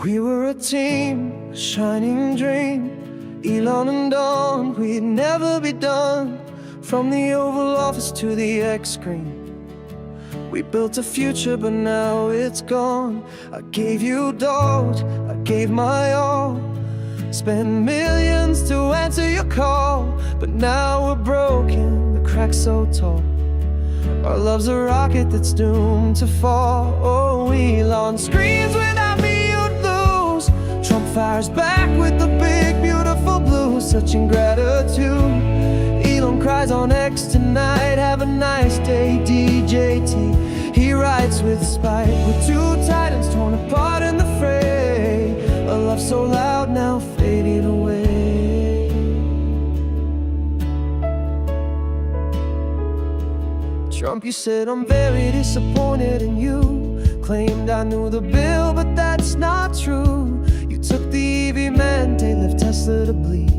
We were a team, a shining dream. Elon and Dawn, we'd never be done. From the Oval Office to the X screen, we built a future, but now it's gone. I gave you doubt, I gave my all. Spent millions to answer your call, but now we're broken, the cracks so tall. Our love's a rocket that's doomed to fall. Oh, Elon screams without me you'd lose. Trump fires back with the big beautiful blue. Such ingratitude. Elon cries on X tonight. Have a nice day, DJT. He writes with spite. We're two titans torn apart in the fray. A love so loud now fading away. Trump, you said I'm very disappointed in you. Claimed I knew the bill, but that's not true. You took the EV mandate, left Tesla to bleed.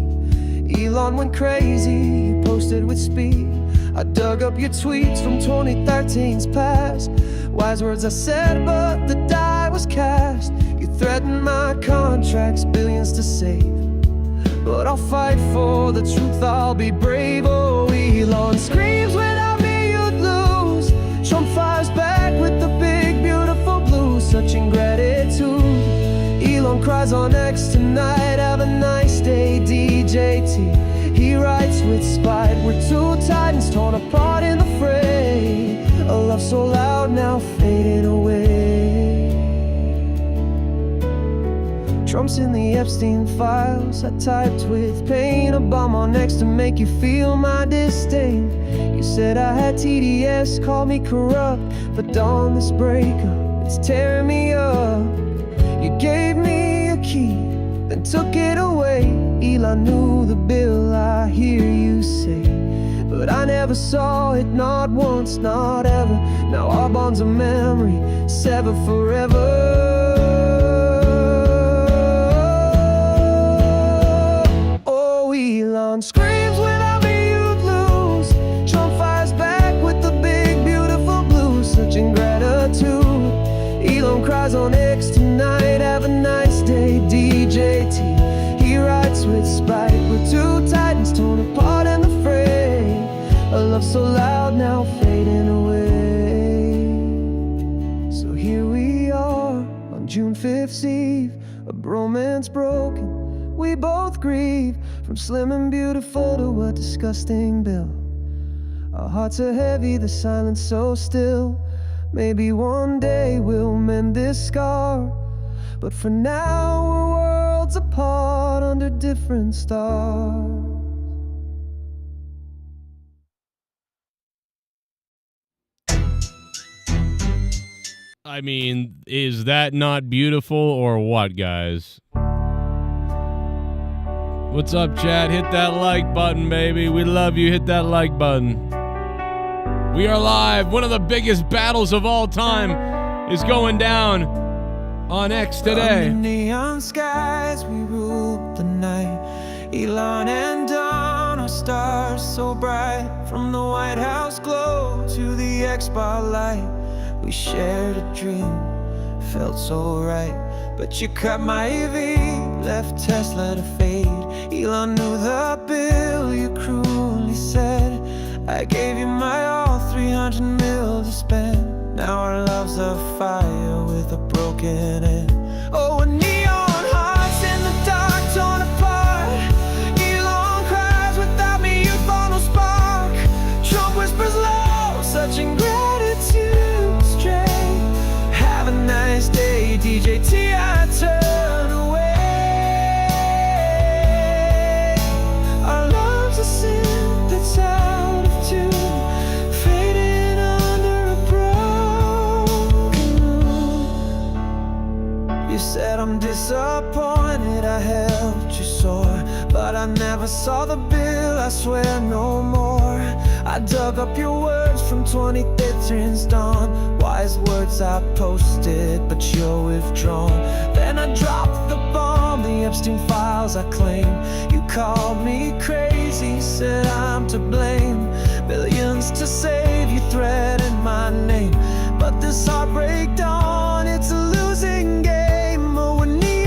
Elon went crazy, you posted with speed. I dug up your tweets from 2013's past. Wise words I said, but the die was cast. You threatened my contracts, billions to save. But I'll fight for the truth, I'll be brave. Oh, Elon screams without me you'd lose. Trump fires back with the big beautiful blue. Such ingratitude. Elon cries on X tonight. Have a nice day, DJT. He writes with spite. We're two titans torn apart in the fray. A love so loud now fading away. Trump's in the Epstein files. I typed with pain a bomb on X to make you feel my disdain. You said I had TDS, called me corrupt, but on this breakup, it's tearing me up. You gave me a key, then took it away. Elon knew the bill, I hear you say, but I never saw it, not once, not ever. Now our bond's a memory, severed forever. Oh, Elon screams without me you'd lose. Trump fires back with the big beautiful blue. Such ingratitude. Elon cries on X tonight. Have a nice day, DJT. He writes with spite. We're two titans torn apart in the fray. A love so loud now fading away. So here we are on June 5th Eve. A bromance broken, we both grieve. From slim and beautiful to a disgusting bill. Our hearts are heavy, the silence so still. Maybe one day we'll mend this scar, but for now we're worlds apart under different stars. I mean, is that not beautiful or what, guys? What's up, chat? Hit that like button, baby. We love you. Hit that like button. We are live. One of the biggest battles of all time is going down on X today. Under neon skies, we ruled the night. Elon and Dawn, our stars so bright. From the White House glow to the X spotlight, we shared a dream, felt so right. But you cut my EV, left Tesla to fade. Elon knew the bill, you cruelly said. I gave you my all, 300 mil to spend. Now our love's a fire with a broken end. Oh, a neon hearts in the dark, torn apart. Elon cries without me, you'd fall no spark. Trump whispers low, such ingratitude stray. Have a nice day, DJT, I turn away. Our love's a sin that's out of tune, fading under a broken moon. You said I'm disappointed I helped you soar, but I never saw the bill, I swear no more. I dug up your words from 2013's dawn. Wise words I posted, but you're withdrawn. Then I dropped the bomb, the Epstein files I claim. You called me crazy, said I'm to blame. Billions to save, you threatened my name. But this heartbreak dawn, it's a losing game. Oh, a neon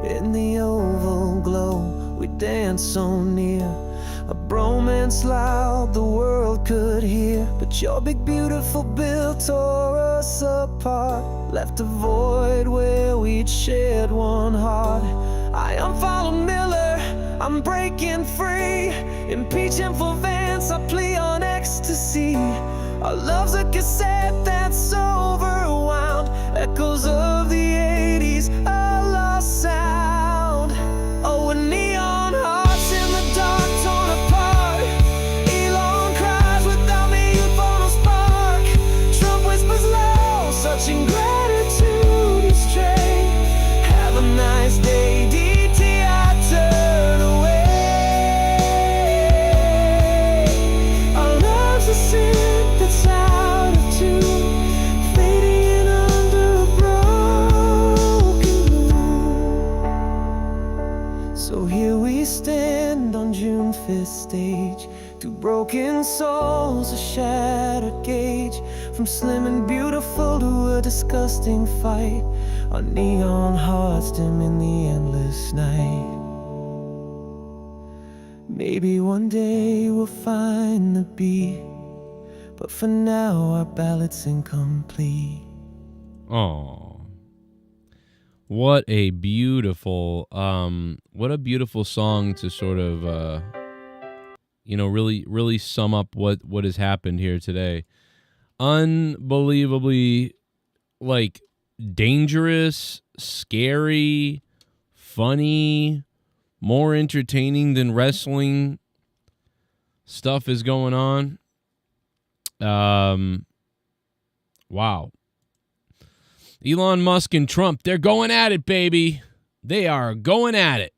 In the oval glow, we dance so near, a bromance loud the world could hear. But your big beautiful bill tore us apart, left a void where we'd shared one heart. I unfollowed Miller, I'm breaking free. Impeach him for Vance, I plea on ecstasy. Our love's a cassette that's overwound, echoes of the 80s, a lost sound. Oh, a neon hearts in the dark, torn apart. Elon cries without me, youth on a spark. Trump whispers low, such ingratitude and stray. Have a nice day, DT, I turn away. Our love's a sin that's out of tune, fading under a broken moon. So here we stand on June 5th stage, two broken souls, a shattered gauge. From slim and beautiful to a disgusting fight, our neon hearts dim in the endless night. Maybe one day we'll find the beat, but for now our ballad's incomplete. Oh, what a beautiful song to sort of really sum up what has happened here today. Unbelievably, like, dangerous, scary, funny, more entertaining than wrestling stuff is going on. Wow. Elon Musk and Trump, they're going at it, baby. They are going at it.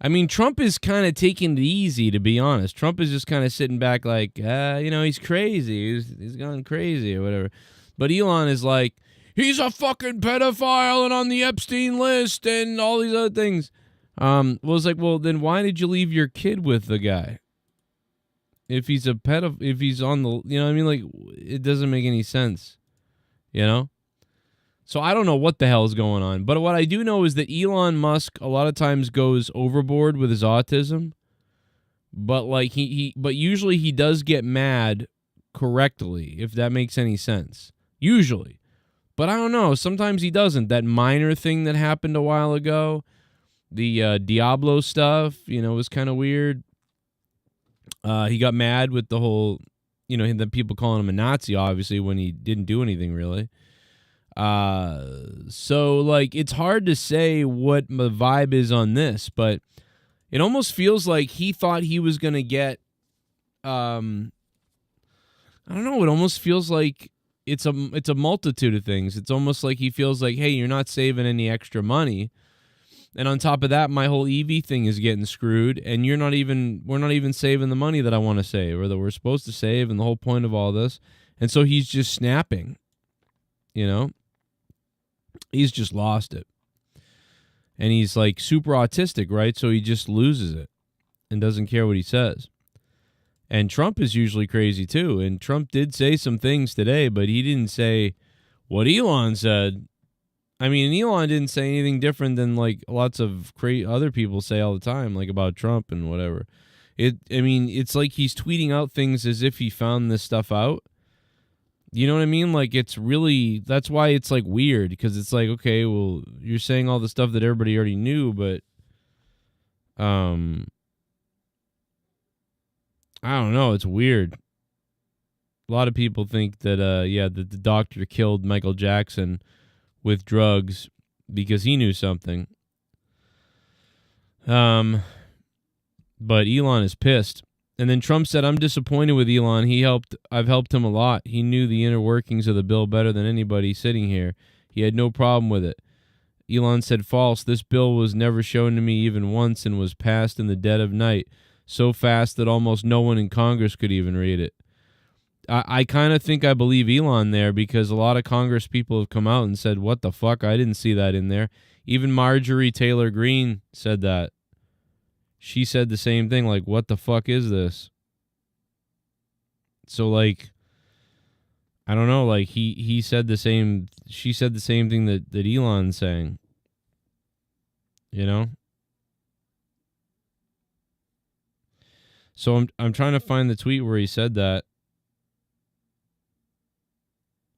I mean, Trump is kind of taking it easy, to be honest. Trump is just kind of sitting back like, he's crazy. He's gone crazy or whatever. But Elon is like, he's a fucking pedophile and on the Epstein list and all these other things. It's like, well, then why did you leave your kid with the guy? If he's a if he's on the, like, it doesn't make any sense, So I don't know what the hell is going on. But what I do know is that Elon Musk a lot of times goes overboard with his autism. But like but usually he does get mad correctly, if that makes any sense. Usually. But I don't know. Sometimes he doesn't. That minor thing that happened a while ago, the Diablo stuff, was kind of weird. He got mad with the whole, the people calling him a Nazi, obviously, when he didn't do anything really. So like, it's hard to say what the vibe is on this, but it almost feels like he thought he was going to get, I don't know. It almost feels like it's a multitude of things. It's almost like he feels like, hey, you're not saving any extra money. And on top of that, my whole EV thing is getting screwed, and we're not even saving the money that I want to save or that we're supposed to save, and the whole point of all this. And so he's just snapping, He's just lost it. And he's like super autistic, right? So he just loses it and doesn't care what he says. And Trump is usually crazy too. And Trump did say some things today, but he didn't say what Elon said. I mean, Elon didn't say anything different than like lots of other people say all the time, like about Trump and whatever. It's like he's tweeting out things as if he found this stuff out. You know what I mean? Like, it's really, that's why it's like weird, because it's like, okay, well, you're saying all the stuff that everybody already knew, but I don't know, it's weird. A lot of people think that that the doctor killed Michael Jackson with drugs because he knew something. But Elon is pissed. And then Trump said, I'm disappointed with Elon. I've helped him a lot. He knew the inner workings of the bill better than anybody sitting here. He had no problem with it. Elon said, false. This bill was never shown to me even once and was passed in the dead of night, so fast that almost no one in Congress could even read it. I kind of think I believe Elon there, because a lot of Congress people have come out and said, what the fuck? I didn't see that in there. Even Marjorie Taylor Greene said that. She said the same thing, like, what the fuck is this? So, like, I don't know, like, he said the same, she said the same thing that Elon's saying. You know? So I'm trying to find the tweet where he said that.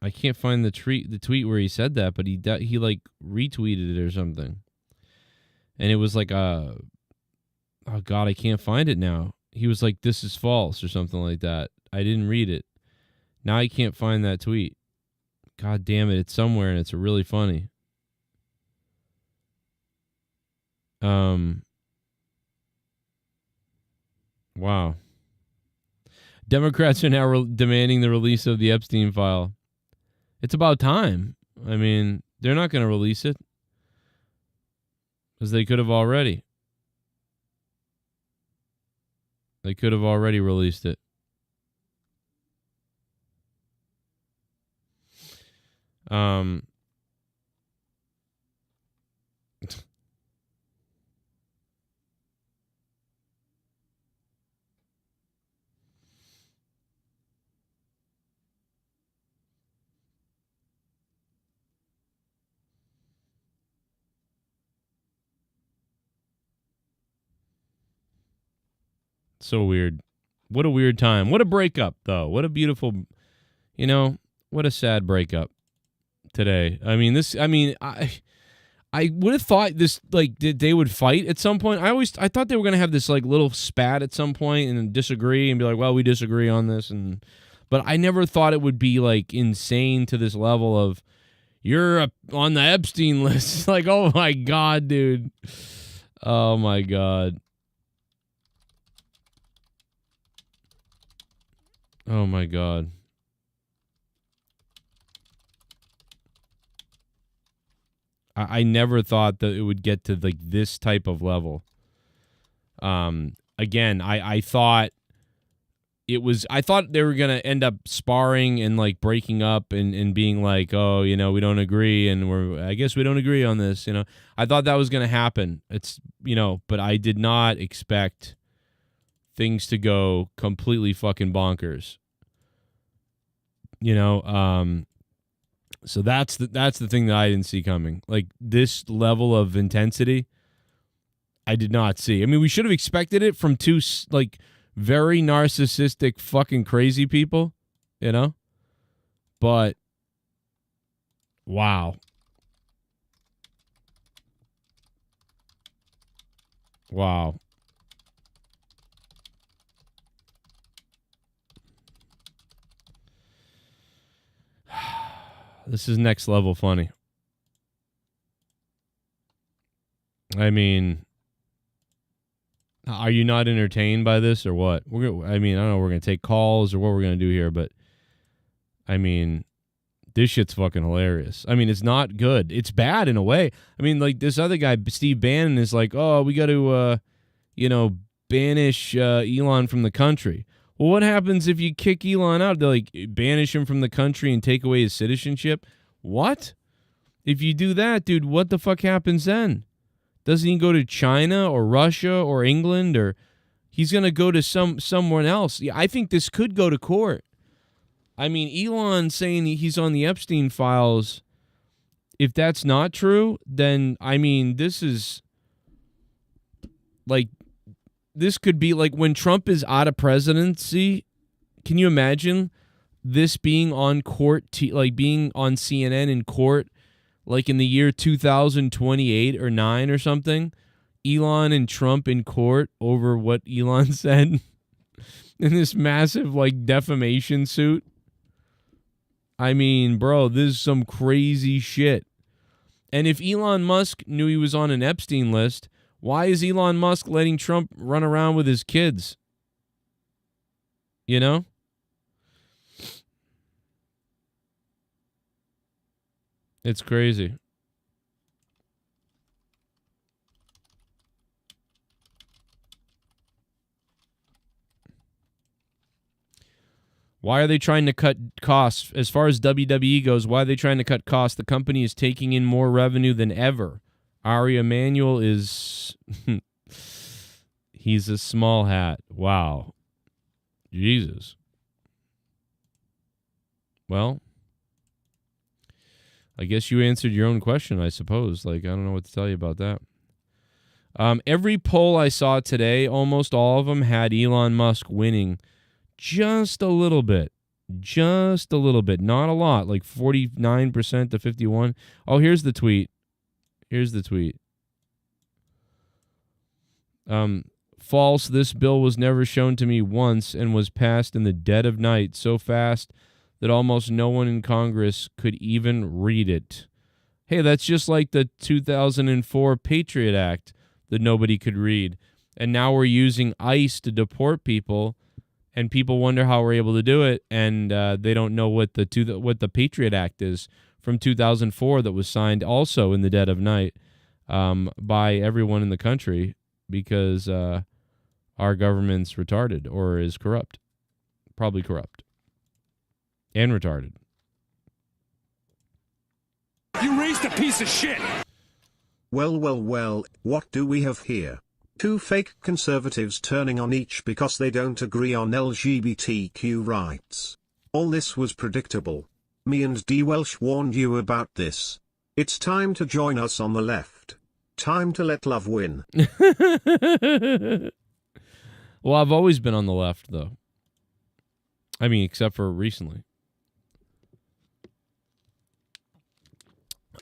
I can't find the tweet where he said that, but he like retweeted it or something. And it was like oh God, I can't find it now. He was like, this is false or something like that. I didn't read it. Now I can't find that tweet. God damn it, it's somewhere and it's really funny. Wow. Democrats are now demanding the release of the Epstein file. It's about time. I mean, they're not going to release it because they could have already. They could have already released it. So weird. What a weird time. What a breakup, though. What a beautiful, what a sad breakup today. I mean, I would have thought this, like, they would fight at some point. I thought they were going to have this, like, little spat at some point and disagree and be like, well, we disagree on this. But I never thought it would be, like, insane to this level of, you're on the Epstein list. Like, oh, my God, dude. Oh, my God. Oh, my God. I never thought that it would get to, like, this type of level. Again, I thought I thought they were going to end up sparring and, like, breaking up and being like, oh, we don't agree and I guess we don't agree on this, I thought that was going to happen. It's, but I did not expect things to go completely fucking bonkers. So that's the thing that I didn't see coming. Like, this level of intensity, I did not see. I mean, we should have expected it from two, like, very narcissistic fucking crazy people, But, wow. Wow. This is next level funny. I mean, are you not entertained by this or what? I don't know. We're going to take calls or what we're going to do here, but I mean, this shit's fucking hilarious. I mean, it's not good. It's bad in a way. I mean, like, this other guy, Steve Bannon, is like, oh, we got to, banish Elon from the country. Well, what happens if you kick Elon out? They, like, banish him from the country and take away his citizenship? What? If you do that, dude, what the fuck happens then? Doesn't he go to China or Russia or England, or he's going to go to someone else? Yeah, I think this could go to court. I mean, Elon saying he's on the Epstein files, if that's not true, then, I mean, this is like, this could be like when Trump is out of presidency. Can you imagine this being on court, like being on CNN in court, like in the year 2028 or 9 or something? Elon and Trump in court over what Elon said in this massive, like, defamation suit. I mean, bro, this is some crazy shit. And if Elon Musk knew he was on an Epstein list, why is Elon Musk letting Trump run around with his kids? It's crazy. Why are they trying to cut costs? As far as WWE goes, why are they trying to cut costs? The company is taking in more revenue than ever. Ari Emanuel is... he's a small hat. Wow. Jesus. Well, I guess you answered your own question, I suppose. Like, I don't know what to tell you about that. Every poll I saw today, almost all of them had Elon Musk winning just a little bit. Just a little bit. Not a lot, like 49% to 51%. Oh, here's the tweet. Here's the tweet. False. This bill was never shown to me once and was passed in the dead of night so fast that almost no one in Congress could even read it. Hey, that's just like the 2004 Patriot Act that nobody could read. And now we're using ICE to deport people, and people wonder how we're able to do it, and they don't know what the Patriot Act is from 2004 that was signed also in the dead of night by everyone in the country because our government's retarded or is corrupt. Probably corrupt. And retarded. You raised a piece of shit! Well, what do we have here? Two fake conservatives turning on each because they don't agree on LGBTQ rights. All this was predictable. Me and D. Welsh warned you about this. It's time to join us on the left. Time to let love win. Well, I've always been on the left, though. I mean, except for recently.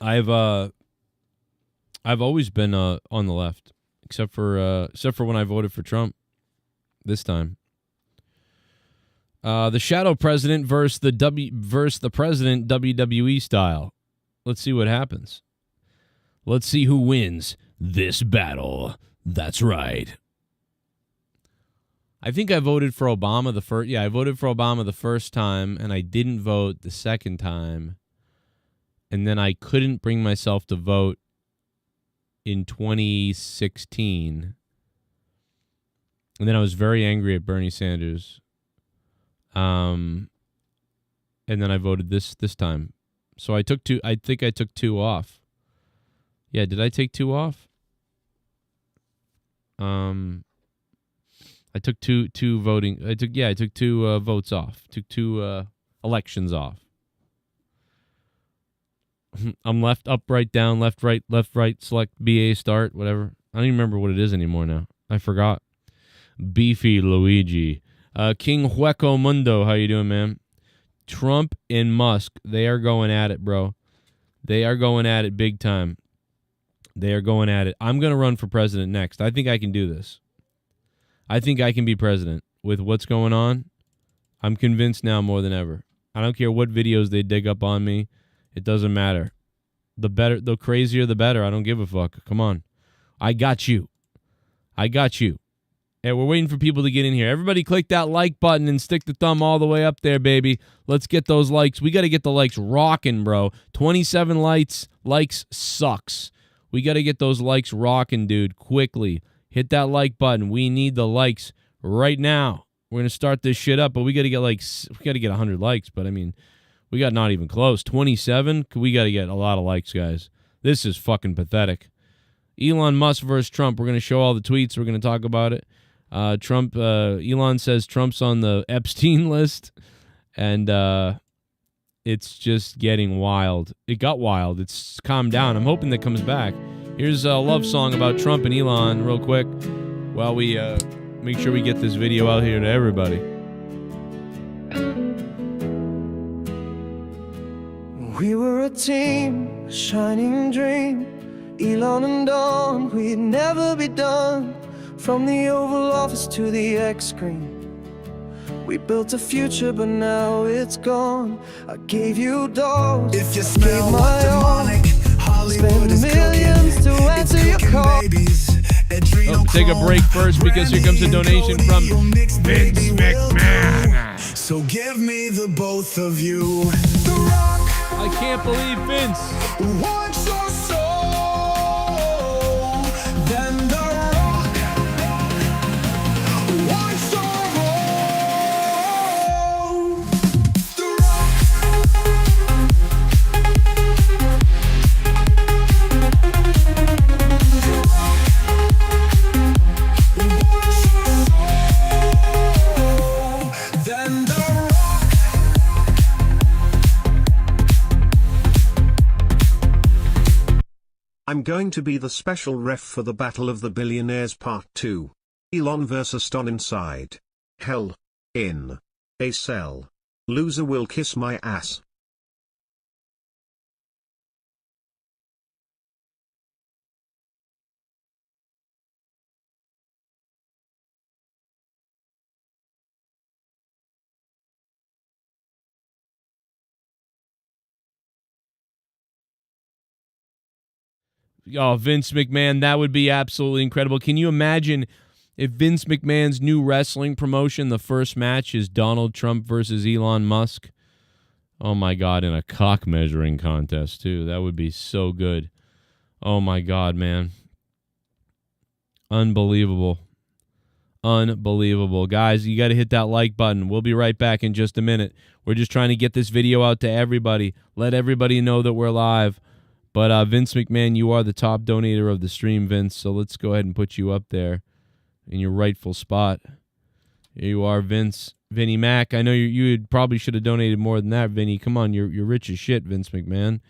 I've always been on the left, except for when I voted for Trump this time. The shadow president versus the president WWE style. Let's see what happens. Let's see who wins this battle. That's right. I think I voted for Obama the first. Yeah, I voted for Obama the first time, and I didn't vote the second time. And then I couldn't bring myself to vote in 2016. And then I was very angry at Bernie Sanders. And then I voted this time. So I took two. I think I took 2 off. Yeah, did I take 2 off? I took two voting. I took 2 votes off. Took 2 elections off. I'm left, up, right, down, left, right, select, BA, start, whatever. I don't even remember what it is anymore now. I forgot. Beefy Luigi. King Hueco Mundo, how you doing, man? Trump and Musk, they are going at it, bro. They are going at it big time. They are going at it. I'm going to run for president next. I think I can do this. I think I can be president with what's going on. I'm convinced now more than ever. I don't care what videos they dig up on me. It doesn't matter. The crazier, the better. I don't give a fuck. Come on. I got you. And we're waiting for people to get in here. Everybody click that like button and stick the thumb all the way up there, baby. Let's get those likes. We got to get the likes rocking, bro. 27 likes sucks. We got to get those likes rocking, dude, quickly. Hit that like button. We need the likes right now. We're going to start this shit up, but we got to get 100 likes, but I mean, we got not even close. 27? We got to get a lot of likes, guys. This is fucking pathetic. Elon Musk versus Trump. We're going to show all the tweets. We're going to talk about it. Elon says Trump's on the Epstein list, and it's just getting wild. It got wild. It's calmed down. I'm hoping that comes back. Here's a love song about Trump and Elon real quick while we make sure we get this video out here to everybody. We were a team, a shining dream. Elon and Dawn, we'd never be done. From the Oval Office to the X screen, we built a future, but now it's gone. I gave you dolls, If you smell my what demonic Hollywood is millions cooking, to answer it's your cooking call. babies. Adrenal Take a break first because here comes a donation from Vince McMahon. So give me the both of you. The Rock I can't believe Vince. wants your soul. Then the Rock wants your role. The Rock wants your soul. Then the Rock I'm going to be the special ref for the Battle of the Billionaires Part 2. Elon vs. Don inside. Hell. In. A cell. Loser will kiss my ass. Oh, Vince McMahon, that would be absolutely incredible. Can you imagine if Vince McMahon's new wrestling promotion, the first match is Donald Trump versus Elon Musk? Oh, my God, in a cock measuring contest, too. That would be so good. Oh, my God, man. Unbelievable. Unbelievable. Guys, you got to hit that like button. We'll be right back in just a minute. We're just trying to get this video out to everybody. Let everybody know that we're live. But Vince McMahon, you are the top donator of the stream, Vince. So let's go ahead and put you up there in your rightful spot. Here you are, Vince. Vinny Mac. I know you probably should have donated more than that, Vinny. Come on, you're rich as shit, Vince McMahon.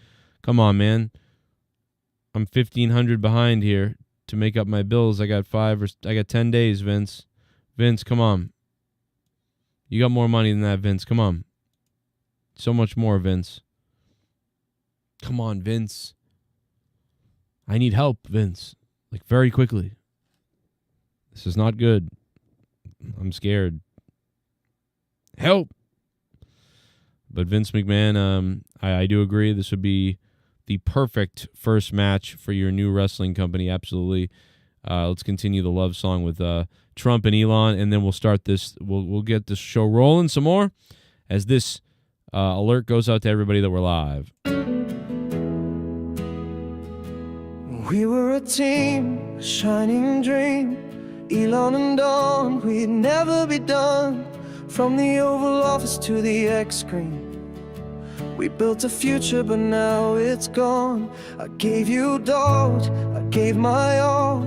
Come on, man. I'm $1,500 behind here to make up my bills. I got 10 days, Vince. Vince, come on. You got more money than that, Vince. Come on. So much more, Vince. Come on, Vince. I need help, Vince. Like, very quickly. This is not good. I'm scared. Help! But Vince McMahon, I do agree. This would be the perfect first match for your new wrestling company. Absolutely. Let's continue the love song with Trump and Elon, and then we'll start this. We'll get this show rolling some more as this alert goes out to everybody that we're live. We were a team, a shining dream. Elon and Dawn, we'd never be done. From the Oval Office to the X screen, we built a future, but now it's gone. I gave you dollars, I gave my all.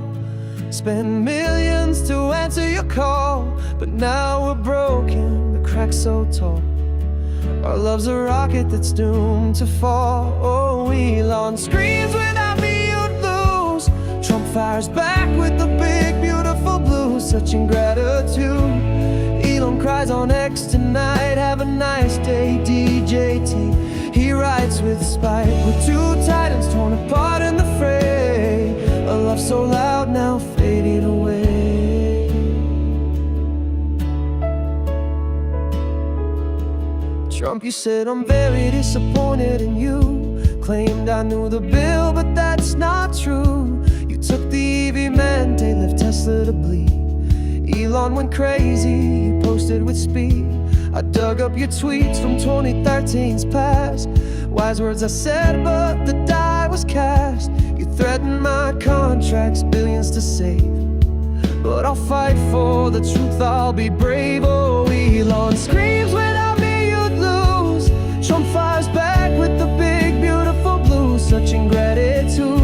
Spent millions to answer your call, but now we're broken, the cracks so tall. Our love's a rocket that's doomed to fall. Oh, Elon screams without me you'd lose. Trump fires back with the big beautiful blue. Such ingratitude. Elon cries on X tonight. Have a nice day, DJT. He writes with spite. We're two titans torn apart in the fray. A love so loud now fading away. Trump, you said I'm very disappointed in you. Claimed I knew the bill, but that's not true. You took the EV mandate, left Tesla to bleed. Elon went crazy, you posted with speed. I dug up your tweets from 2013's past. Wise words I said, but the die was cast. You threatened my contracts, billions to save. But I'll fight for the truth, I'll be brave. Oh, Elon screams without me you'd lose. Trump fires back with the big beautiful blue. Such ingratitude.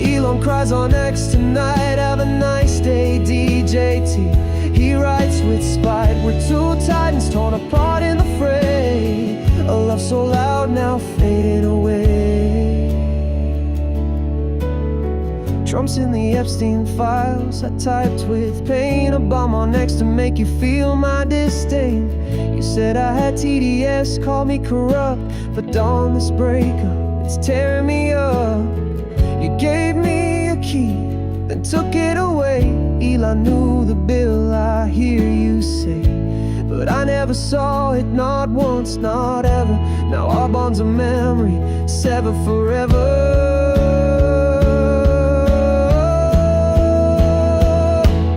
Elon cries on X tonight. Have a nice day, DJT. He writes with spite. We're two titans torn apart in the fray. A love so loud now fading away. Trump's in the Epstein files. I typed with pain a bomb on X to make you feel my disdain. You said I had TDS, called me corrupt. But Dawn, this breakup, it's tearing me up. You gave me a key, then took it away. Elon knew the bill, I hear you say. But I never saw it, not once, not ever. Now our bond's a memory, severed forever.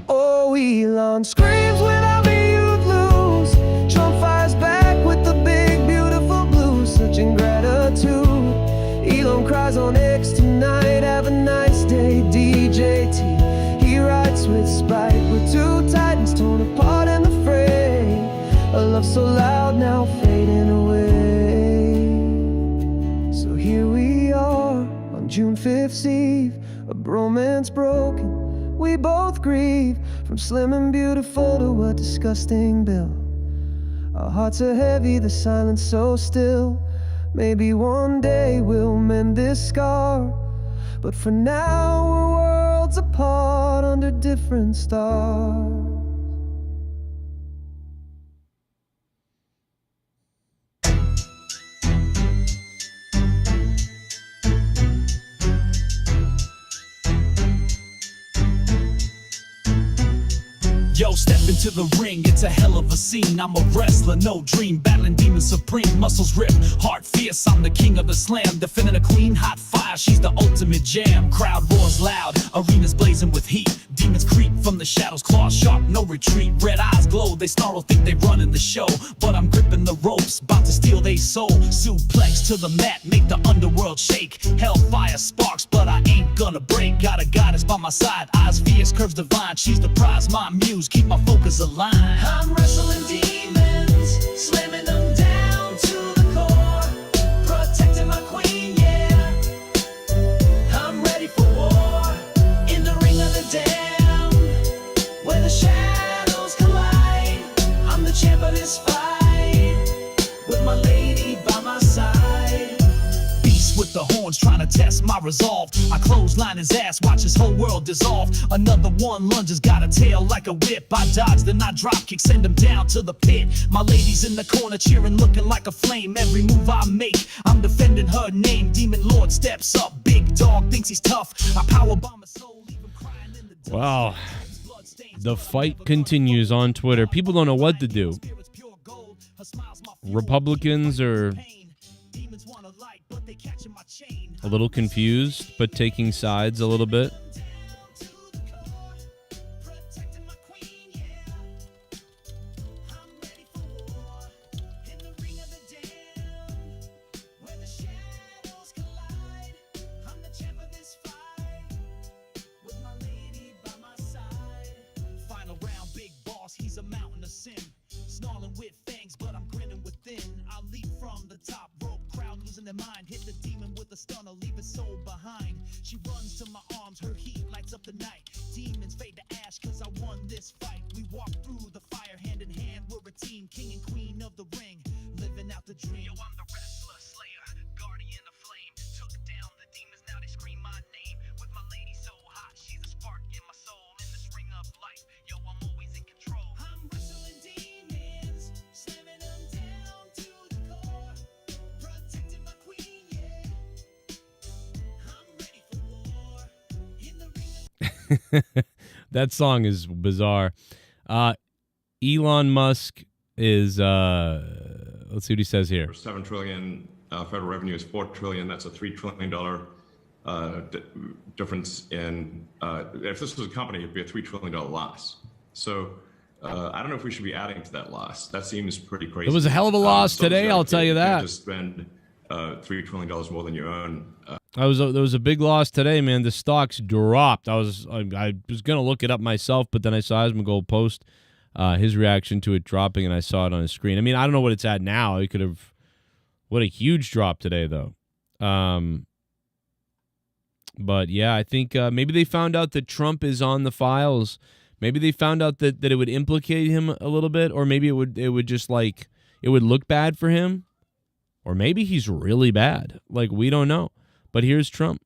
Oh, Elon screams without me you'd lose. Trump fires back with the big beautiful blue. Such ingratitude. Elon cries on X tonight. Have a nice day, DJT. He writes with spite. We're two titans torn apart in the fray. A love so loud now fading away. So here we are on June 5th Eve. A bromance broken, we both grieve. From slim and beautiful to a disgusting bill. Our hearts are heavy, the silence so still. Maybe one day we'll mend this scar. But for now we're worlds apart under different stars. Yo, step into the ring, it's a hell of a scene. I'm a wrestler, no dream, battling demons supreme. Muscles rip, heart fierce, I'm the king of the slam. Defending a clean, hot fire, she's the ultimate jam. Crowd roars loud, arenas blazing with heat. Demons creep from the shadows, claws sharp, no retreat. Red eyes glow, they snarl, think they run in the show. But I'm gripping the ropes, about to steal their soul. Suplex to the mat, make the underworld shake. Hellfire sparks, but I ain't gonna break. Got a goddess by my side, eyes fierce, curves divine. She's the prize, my muse, keep my focus aligned. I'm wrestling demons, slamming them down to the core, protecting my queen, yeah. I'm ready for war, in the ring of the damned, where the shadows collide. I'm the champ of this fight, with my lady by my side. Beast with the horns trying to test my resolve. I clothesline his ass, watch his whole world dissolve. Another one lunges, got a tail like a whip. I dodge, then I drop kick, send him down to the pit. My lady's in the corner cheering, looking like a flame. Every move I make, I'm defending her name. Demon Lord steps up, big dog thinks he's tough. I powerbomb his soul, leave him crying in the dust. Wow. The fight continues on Twitter. People don't know what to do. Republicans are a little confused, but taking sides a little bit. Final round, big boss, he's a mountain of sin. Snarling with fangs, but I'm grinning within. I leap from the top rope, crowd losing their mind. Hit the demon with a stunner, leave his soul behind. She runs to my arms, her heat lights up the night. Demons fade to ash, cause I won this fight. We walk through the fire hand in hand, we're a team, king and queen of the ring, living out the dream. Yo, I'm the wrestler, slayer, guardian of flame. Took down the demons, now they scream my name. With my lady so hot, she's a spark in my soul. In this ring of life, yo, I'm always in control. I'm wrestling demons, slamming them down to the core, protecting my queen, yeah. I'm ready for war, in the ring of That song is bizarre. Elon Musk is, let's see what he says here. $7 trillion, federal revenue is $4 trillion. That's a $3 trillion difference in, if this was a company, it'd be a $3 trillion loss. So I don't know if we should be adding to that loss. That seems pretty crazy. It was a hell of a loss today, I'll tell you that. Just spend $3 trillion more than you own. There was a big loss today, man. The stocks dropped. I was gonna look it up myself, but then I saw Asmongold post his reaction to it dropping, and I saw it on his screen. I mean, I don't know what it's at now. It could have. What a huge drop today, though. But yeah, I think maybe they found out that Trump is on the files. Maybe they found out that it would implicate him a little bit, or maybe it would just like it would look bad for him, or maybe he's really bad. Like, we don't know. But here's Trump.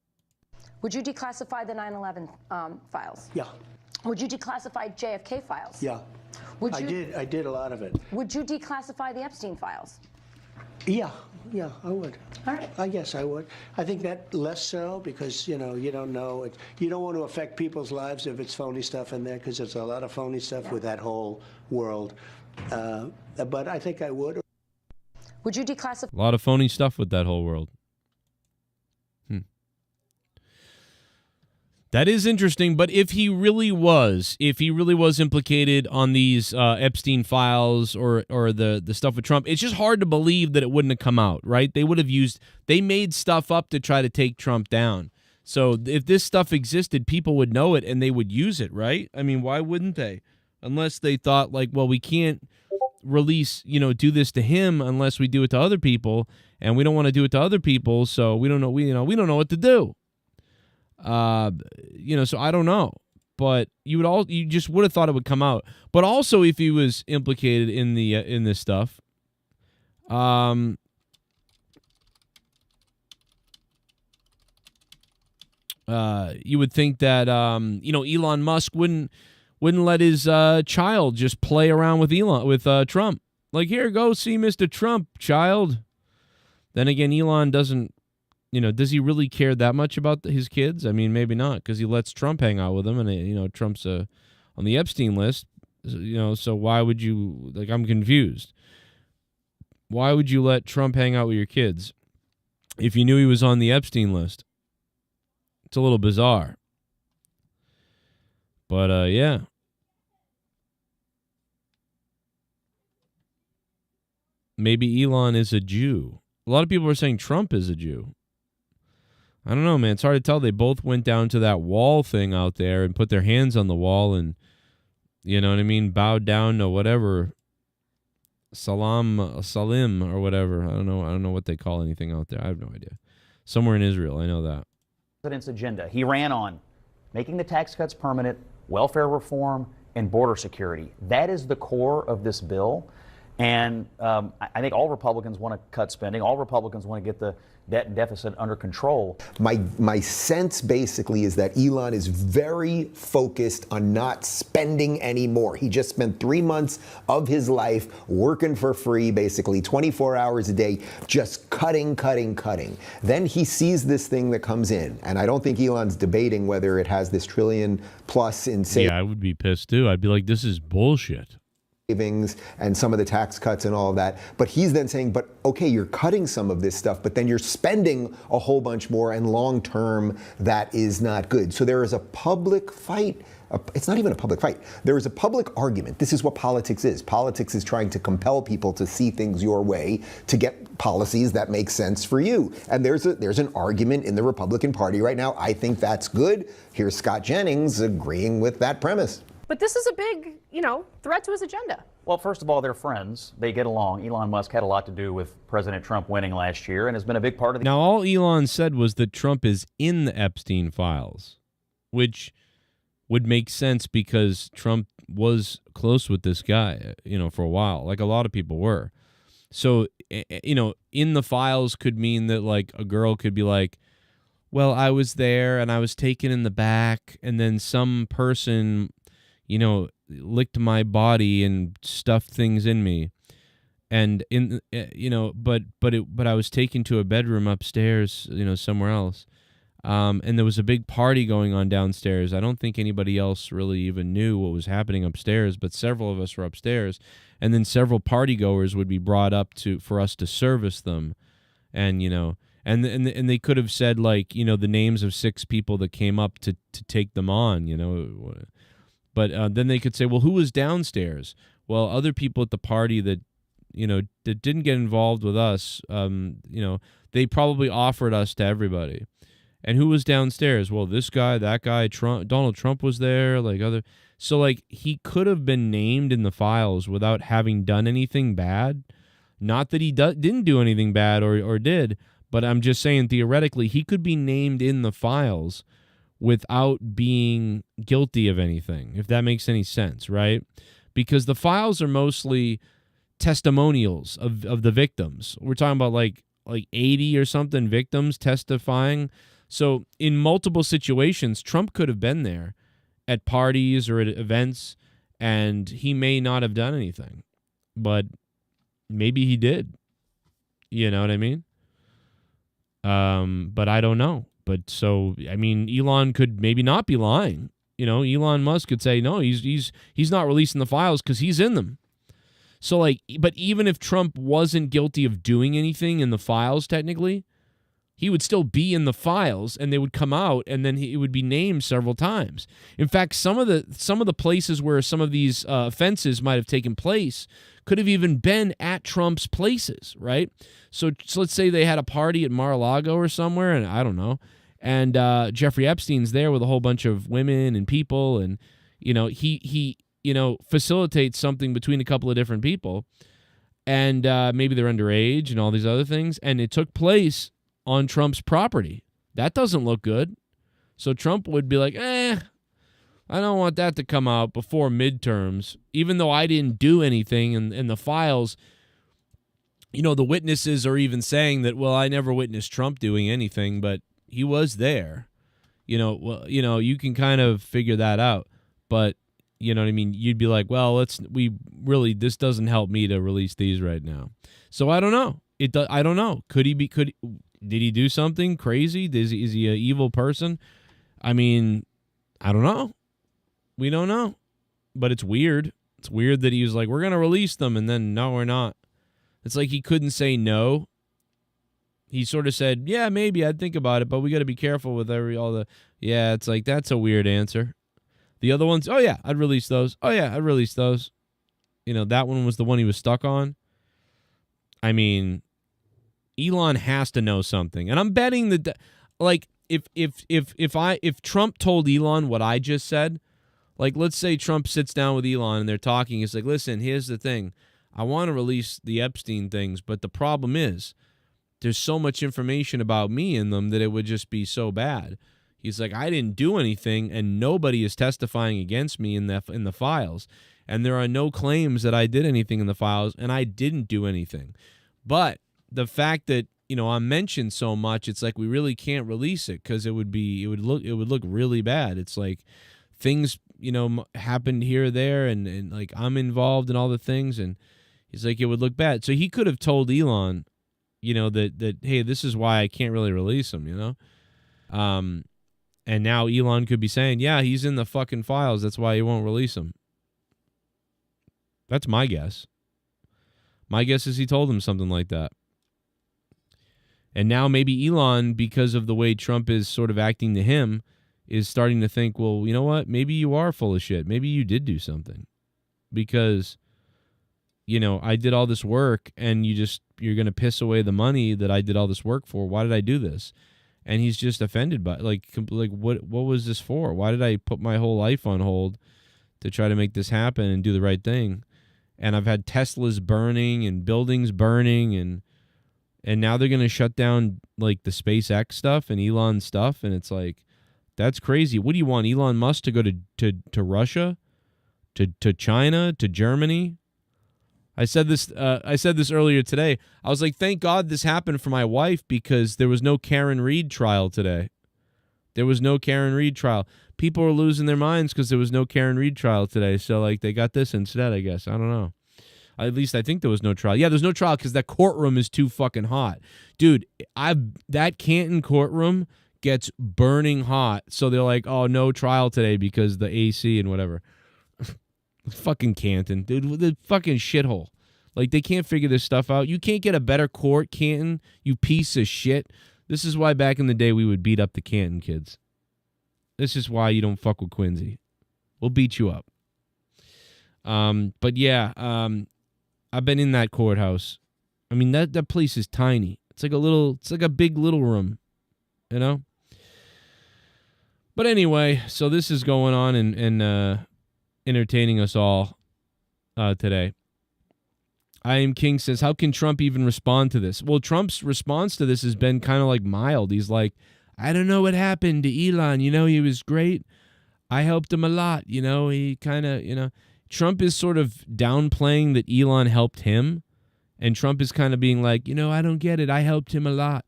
Would you declassify the 9/11 files? Yeah, Would you declassify JFK files? yeah. Would you, I did a lot of it. Would you declassify the Epstein files? Yeah, I would. All right. I guess I would. I think that less so because, you don't know. You don't want to affect people's lives if it's phony stuff in there because there's a lot of phony stuff with that whole world. But I think I would. Would you declassify? A lot of phony stuff with that whole world. That is interesting, but if he really was implicated on these Epstein files or the stuff with Trump, it's just hard to believe that it wouldn't have come out, right? They made stuff up to try to take Trump down. So if this stuff existed, people would know it and they would use it, right? I mean, why wouldn't they? Unless they thought like, well, we can't release, do this to him unless we do it to other people, and we don't want to do it to other people, so we don't know, we don't know what to do. So I don't know, but you just would have thought it would come out. But also, if he was implicated in this stuff, You would think that Elon Musk wouldn't let his child just play around with Trump. Like, here, go see Mr. Trump, child. Then again, Elon doesn't. Does he really care that much about his kids? I mean, maybe not, because he lets Trump hang out with him, and Trump's on the Epstein list. So why would you? Like, I'm confused. Why would you let Trump hang out with your kids if you knew he was on the Epstein list? It's a little bizarre. But, yeah. Maybe Elon is a Jew. A lot of people are saying Trump is a Jew. I don't know, man. It's hard to tell. They both went down to that wall thing out there and put their hands on the wall and, bowed down to whatever. Salim or whatever. I don't know what they call anything out there. I have no idea. Somewhere in Israel, I know that. President's agenda. He ran on making the tax cuts permanent, welfare reform, and border security. That is the core of this bill. And I think all Republicans want to cut spending. All Republicans want to get the debt and deficit under control. My sense basically is that Elon is very focused on not spending anymore. He just spent 3 months of his life working for free, basically 24 hours a day, just cutting. Then he sees this thing that comes in, and I don't think Elon's debating whether it has this $1 trillion plus in savings. Yeah, I would be pissed too. I'd be like, this is bullshit. And some of the tax cuts and all of that. But he's then saying, but okay, you're cutting some of this stuff, but then you're spending a whole bunch more, and long term, that is not good. So there is a public fight. It's not even a public fight. There is a public argument. This is what politics is. Politics is trying to compel people to see things your way, to get policies that make sense for you. And there's an argument in the Republican Party right now. I think that's good. Here's Scott Jennings agreeing with that premise. But this is a big, threat to his agenda. Well, first of all, they're friends. They get along. Elon Musk had a lot to do with President Trump winning last year and has been a big part of the... Now, all Elon said was that Trump is in the Epstein files, which would make sense because Trump was close with this guy, for a while, like a lot of people were. So, in the files could mean that, like, a girl could be like, well, I was there and I was taken in the back, and then some person... licked my body and stuffed things in me, and but I was taken to a bedroom upstairs, somewhere else, and there was a big party going on downstairs. I don't think anybody else really even knew what was happening upstairs, but several of us were upstairs, and then several party goers would be brought up for us to service them, and and they could have said, like, the names of 6 people that came up to take them on, But then they could say, well, who was downstairs? Well, other people at the party that, that didn't get involved with us, they probably offered us to everybody. And who was downstairs? Well, this guy, that guy, Donald Trump was there, So, like, he could have been named in the files without having done anything bad. Not that he didn't do anything bad or did, but I'm just saying theoretically he could be named in the files without being guilty of anything, if that makes any sense, right? Because the files are mostly testimonials of the victims. We're talking about like 80 or something victims testifying. So in multiple situations, Trump could have been there at parties or at events, and he may not have done anything. But maybe he did. You know what I mean? But I don't know. But so, I mean, Elon could maybe not be lying. Elon Musk could say, no, he's not releasing the files because he's in them. So, like, but even if Trump wasn't guilty of doing anything in the files, technically, he would still be in the files, and they would come out, and then it would be named several times. In fact, some of the places where some of these offenses might have taken place could have even been at Trump's places, right? So let's say they had a party at Mar-a-Lago or somewhere, and I don't know, and Jeffrey Epstein's there with a whole bunch of women and people, and he facilitates something between a couple of different people, and maybe they're underage and all these other things, and it took place on Trump's property. That doesn't look good. So Trump would be like, I don't want that to come out before midterms, even though I didn't do anything in the files. The witnesses are even saying that, well, I never witnessed Trump doing anything, but he was there. well, you can kind of figure that out. But, you know what I mean? You'd be like, well, this doesn't help me to release these right now. So I don't know. I don't know. Did he do something crazy? Is he an evil person? I mean, I don't know. We don't know. But it's weird. It's weird that he was like, we're going to release them, and then no, we're not. It's like he couldn't say no. He sort of said, yeah, maybe I'd think about it, but we got to be careful with yeah, it's like, that's a weird answer. The other ones, oh yeah, I'd release those. Oh yeah, I'd release those. That one was the one he was stuck on. I mean, Elon has to know something. And I'm betting that, like, if Trump told Elon what I just said, like, let's say Trump sits down with Elon and they're talking. It's like, listen, here's the thing. I want to release the Epstein things, but the problem is there's so much information about me in them that it would just be so bad. He's like, I didn't do anything, and nobody is testifying against me in the files. And there are no claims that I did anything in the files, and I didn't do anything. But the fact that, I'm mentioned so much, it's like we really can't release it because it would look really bad. It's like things, happened here or there, and like I'm involved in all the things, and he's like, it would look bad. So he could have told Elon, that hey, this is why I can't really release him, and now Elon could be saying, yeah, he's in the fucking files. That's why he won't release him. That's my guess. My guess is he told him something like that. And now maybe Elon, because of the way Trump is sort of acting to him, is starting to think, well, you know what? Maybe you are full of shit. Maybe you did do something. Because, I did all this work and you're going to piss away the money that I did all this work for. Why did I do this? And he's just offended by what was this for? Why did I put my whole life on hold to try to make this happen and do the right thing? And I've had Teslas burning and buildings burning, and now they're going to shut down like the SpaceX stuff and Elon stuff, and it's like, that's crazy. What do you want, Elon Musk to go to Russia, to China, to Germany? I said this earlier today. I was like, thank God this happened for my wife, because there was no Karen Reed trial today. There was no Karen Reed trial. People were losing their minds because there was no Karen Reed trial today. So, like, they got this instead, I guess. I don't know. At least I think there was no trial. Yeah, there's no trial because that courtroom is too fucking hot. Dude, that Canton courtroom gets burning hot. So they're like, oh, no trial today because the AC and whatever. Fucking Canton, dude, the fucking shithole. Like, they can't figure this stuff out. You can't get a better court, Canton, you piece of shit. This is why back in the day we would beat up the Canton kids. This is why you don't fuck with Quincy. We'll beat you up. But yeah, I've been in that courthouse. I mean, that place is tiny. It's like a big little room, But anyway, so this is going on and entertaining us all today. I Am King says, how can Trump even respond to this? Well, Trump's response to this has been kind of like mild. He's like, I don't know what happened to Elon. He was great. I helped him a lot. He kind of, Trump is sort of downplaying that Elon helped him. And Trump is kind of being like, I don't get it. I helped him a lot.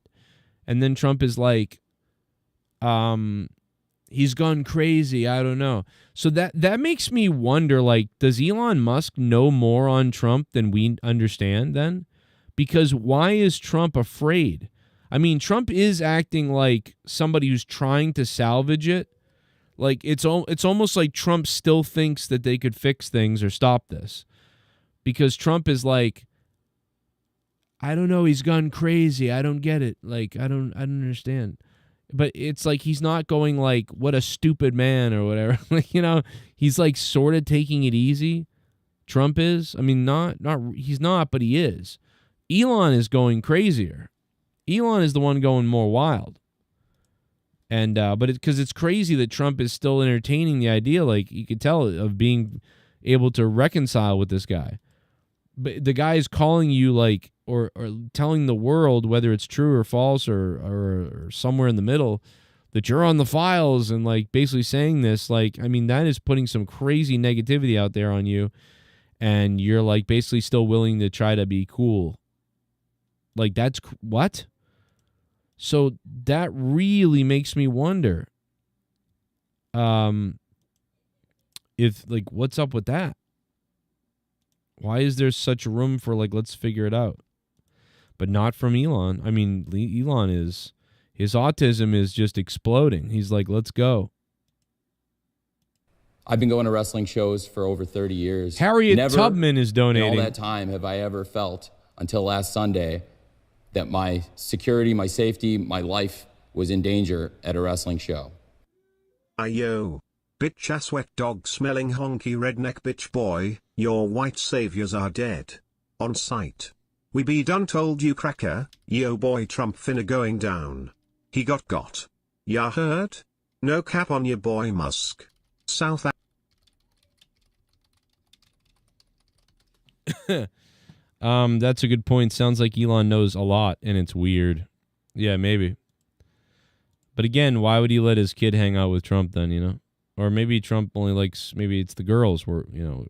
And then Trump is like, he's gone crazy. I don't know. So that makes me wonder, like, does Elon Musk know more on Trump than we understand then? Because why is Trump afraid? I mean, Trump is acting like somebody who's trying to salvage it. Like, it's almost like Trump still thinks that they could fix things or stop this. Because Trump is like, I don't know, he's gone crazy. I don't get it. Like, I don't understand. But it's like he's not going like, what a stupid man or whatever. Like, he's like sort of taking it easy. Trump is. I mean, he's not, but he is. Elon is going crazier. Elon is the one going more wild. And but because it's crazy that Trump is still entertaining the idea, like you could tell, of being able to reconcile with this guy. But the guy is calling you like, or telling the world, whether it's true or false or somewhere in the middle, that you're on the files, and like basically saying this, like, I mean, that is putting some crazy negativity out there on you, and you're like basically still willing to try to be cool. Like, that's what? So that really makes me wonder, if like, what's up with that? Why is there such room for like, let's figure it out? But not from Elon. I mean, Elon is, his autism is just exploding. He's like, let's go. I've been going to wrestling shows for over 30 years. Harriet Tubman is donating. In all that time have I ever felt, until last Sunday, that my security, my safety, my life was in danger at a wrestling show. Ayo. Bitch ass wet dog smelling honky redneck bitch boy, your white saviors are dead. On sight. We be done told you cracker, yo boy Trump finna going down. He got. Ya heard? No cap on your boy Musk. South That's a good point. Sounds like Elon knows a lot, and it's weird. Yeah, maybe. But again, why would he let his kid hang out with Trump then, you know? Or maybe Trump only likes, maybe it's the girls where, you know,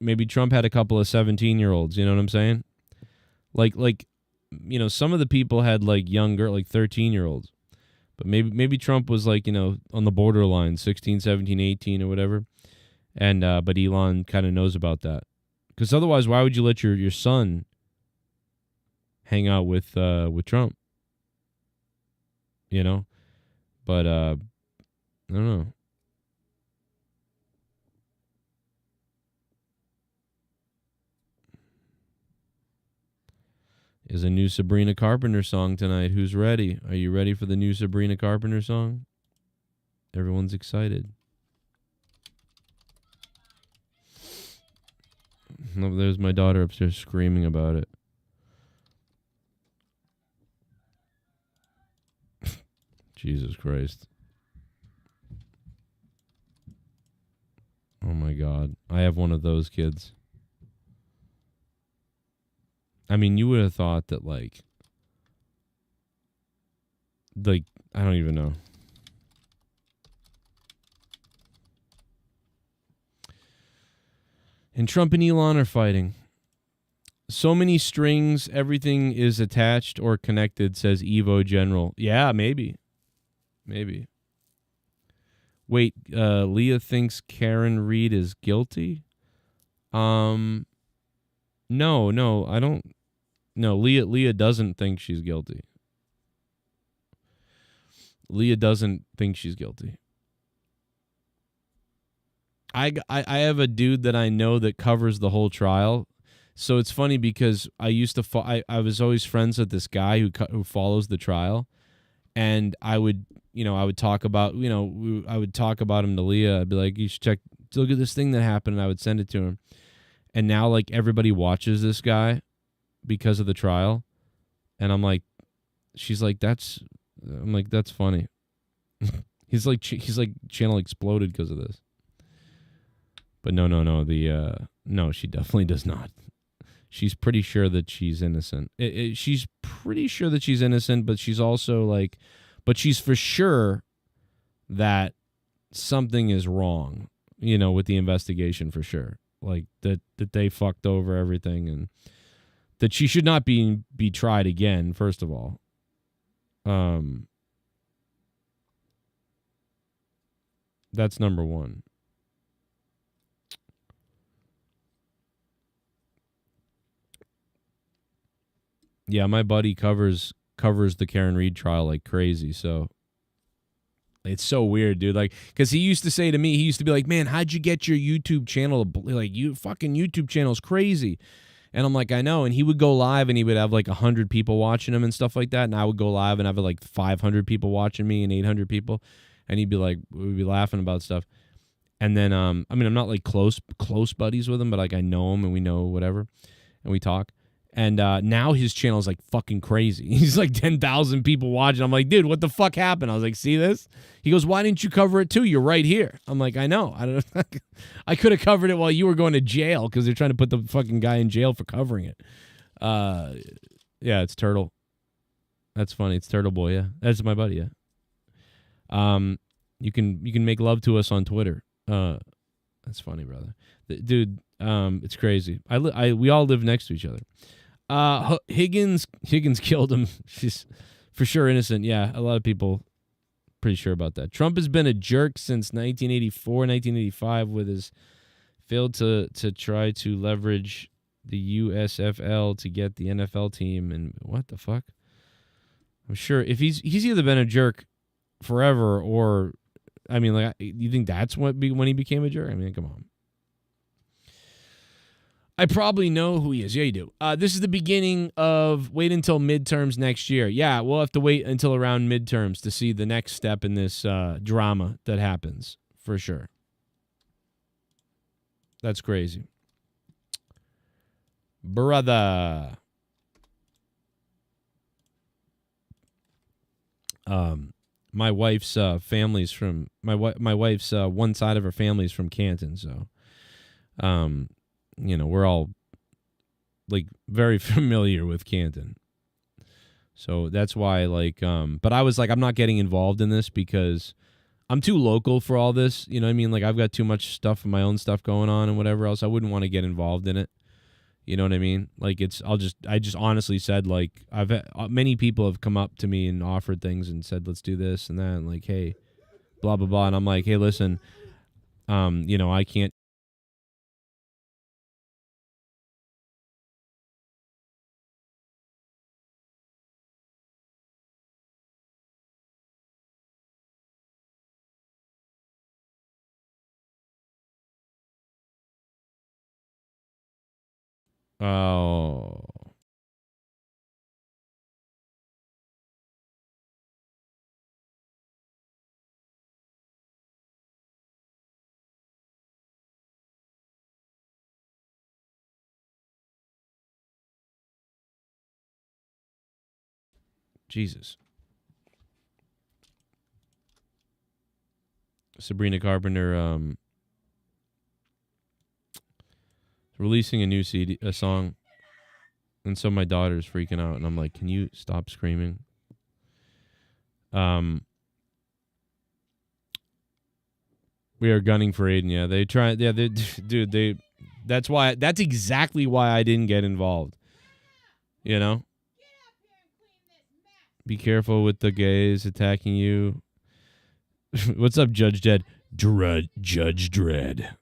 maybe Trump had a couple of 17-year-olds, you know what I'm saying? Like, you know, some of the people had like younger, like 13-year-olds. But maybe Trump was like, you know, on the borderline, 16, 17, 18 or whatever. And, but Elon kind of knows about that. Because otherwise, why would you let your son hang out with Trump? You know? But, I don't know. Is a new Sabrina Carpenter song tonight. Who's ready? Are you ready for the new Sabrina Carpenter song? Everyone's excited. Oh, there's my daughter upstairs screaming about it. Jesus Christ. Oh my God. I have one of those kids. I mean, you would have thought that like, I don't even know. And Trump and Elon are fighting. So many strings, everything is attached or connected, says Evo General. Yeah, maybe. Maybe. Wait, Leah thinks Karen Reed is guilty? No, I don't. No, Leah doesn't think she's guilty. Leah doesn't think she's guilty. I have a dude that I know that covers the whole trial. So it's funny because I used to I was always friends with this guy who follows the trial, and I would talk about I would talk about him to Leah. I'd be like, you should look at this thing that happened, and I would send it to him. And now like everybody watches this guy because of the trial, and I'm like, she's like, that's funny. he's like channel exploded because of this. But no, no, she definitely does not. She's pretty sure that she's innocent. She's pretty sure that she's innocent, but she's also like, but she's for sure that something is wrong, with the investigation for sure. Like that they fucked over everything, and that she should not be tried again, first of all. That's number one. Yeah, my buddy covers the Karen Reed trial like crazy, so it's so weird, dude. Like, because he used to say to me, he used to be like, man, how'd you get your YouTube channel? Like, you fucking YouTube channel's crazy. And I'm like, I know. And he would go live and he would have like 100 people watching him and stuff like that. And I would go live and have like 500 people watching me and 800 people. And he'd be like, we'd be laughing about stuff. And then, I mean, I'm not like close buddies with him, but like I know him and we know whatever. And we talk. And now his channel is like fucking crazy. He's like 10,000 people watching. I'm like, dude, what the fuck happened? I was like, see this? He goes, why didn't you cover it too? You're right here. I'm like, I know. I don't know. I could have covered it while you were going to jail because they're trying to put the fucking guy in jail for covering it. Yeah, it's Turtle. That's funny. It's Turtle Boy. Yeah, that's my buddy. Yeah. You can make love to us on Twitter. That's funny, brother. Dude, it's crazy. We all live next to each other. Higgins killed him. She's for sure innocent. Yeah, a lot of people Pretty sure about that. Trump has been a jerk since 1984, 1985 with his failed to try to leverage the USFL to get the NFL team. And what the fuck? I'm sure if he's either been a jerk forever or, I mean, like, you think that's when he became a jerk? I mean, come on. I probably know who he is. Yeah, you do. This is the beginning of wait until midterms next year. Yeah, we'll have to wait until around midterms to see the next step in this drama that happens, for sure. That's crazy. Brother. My wife's family's from my wife's one side of her family's from Canton, so you know, we're all like very familiar with Canton. So that's why, like, but I was like, I'm not getting involved in this because I'm too local for all this. You know what I mean? Like, I've got too much stuff, my own stuff going on and whatever else. I wouldn't want to get involved in it. You know what I mean? Like, I just honestly said, like, many people have come up to me and offered things and said, let's do this and that. And like, hey, blah, blah, blah. And I'm like, hey, listen, you know, I can't. Oh. Jesus. Sabrina Carpenter releasing a new CD, a song, and so my daughter's freaking out, and I'm like, can you stop screaming? We are gunning for Aiden. Yeah, they try. Yeah, dude. That's exactly why I didn't get involved. You know. Be careful with the gays attacking you. What's up, Judge Dredd? Judge Dredd.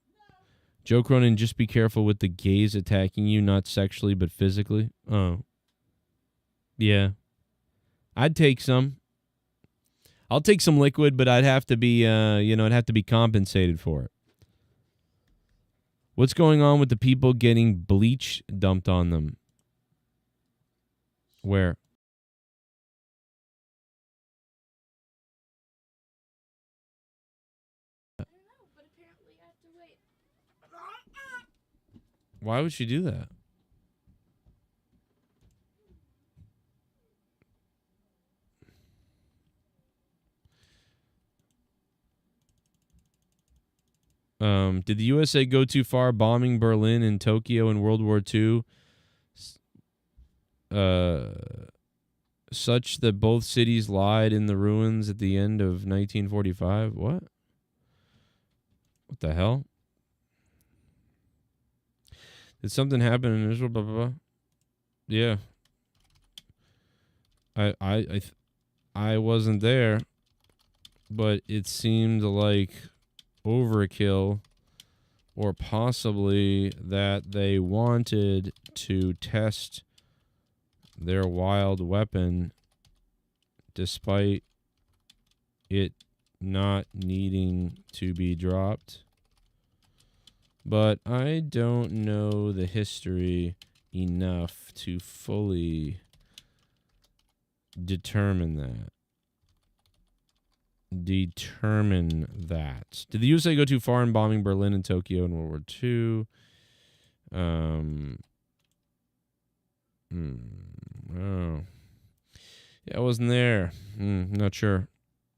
Joe Cronin, just be careful with the gays attacking you, not sexually but physically. Oh. Yeah. I'd take some. I'll take some liquid, but I'd have to be, I'd have to be compensated for it. What's going on with the people getting bleach dumped on them? Where? Why would she do that? Did the USA go too far bombing Berlin and Tokyo in World War II? Such that both cities lied in the ruins at the end of 1945? What? What the hell? Did something happen in Israel? Blah, blah, blah. Yeah. I wasn't there, but it seemed like overkill, or possibly that they wanted to test their wild weapon despite it not needing to be dropped. But I don't know the history enough to fully determine that. Did the USA go too far in bombing Berlin and Tokyo in World War II? Oh. Yeah, I wasn't there. Not sure.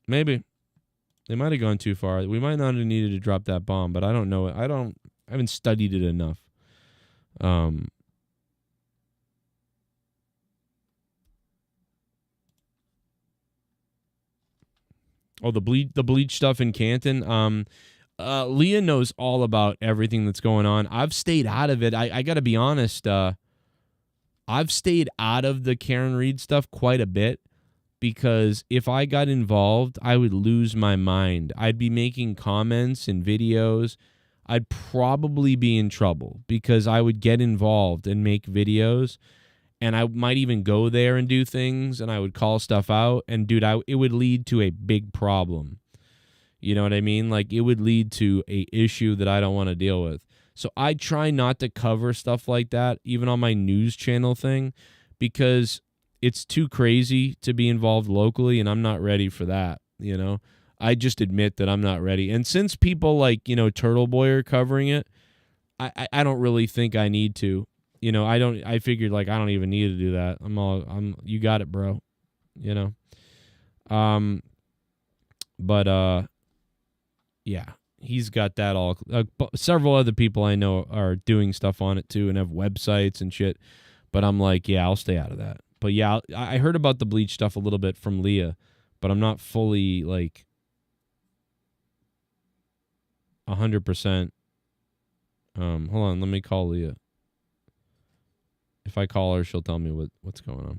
Maybe. They might have gone too far. We might not have needed to drop that bomb, but I don't know. I haven't studied it enough. Oh, the bleach stuff in Canton. Leah knows all about everything that's going on. I've stayed out of it. I got to be honest. I've stayed out of the Karen Reed stuff quite a bit. because if I got involved, I would lose my mind. I'd be making comments and videos. I'd probably be in trouble because I would get involved and make videos, and I might even go there and do things, and I would call stuff out, and dude, it would lead to a big problem. You know what I mean? Like, it would lead to a issue that I don't want to deal with. So I try not to cover stuff like that, even on my news channel thing, because it's too crazy to be involved locally, and I'm not ready for that, you know? I just admit that I'm not ready. And since people like, you know, Turtle Boy are covering it, I don't really think I need to. You know, I figured, like, I don't even need to do that. You got it, bro. You know? Yeah, he's got that all. Several other people I know are doing stuff on it too and have websites and shit. But I'm like, yeah, I'll stay out of that. But yeah, I heard about the Bleach stuff a little bit from Leah, but I'm not fully like 100%. Hold on, let me call Leah. If I call her, she'll tell me what's going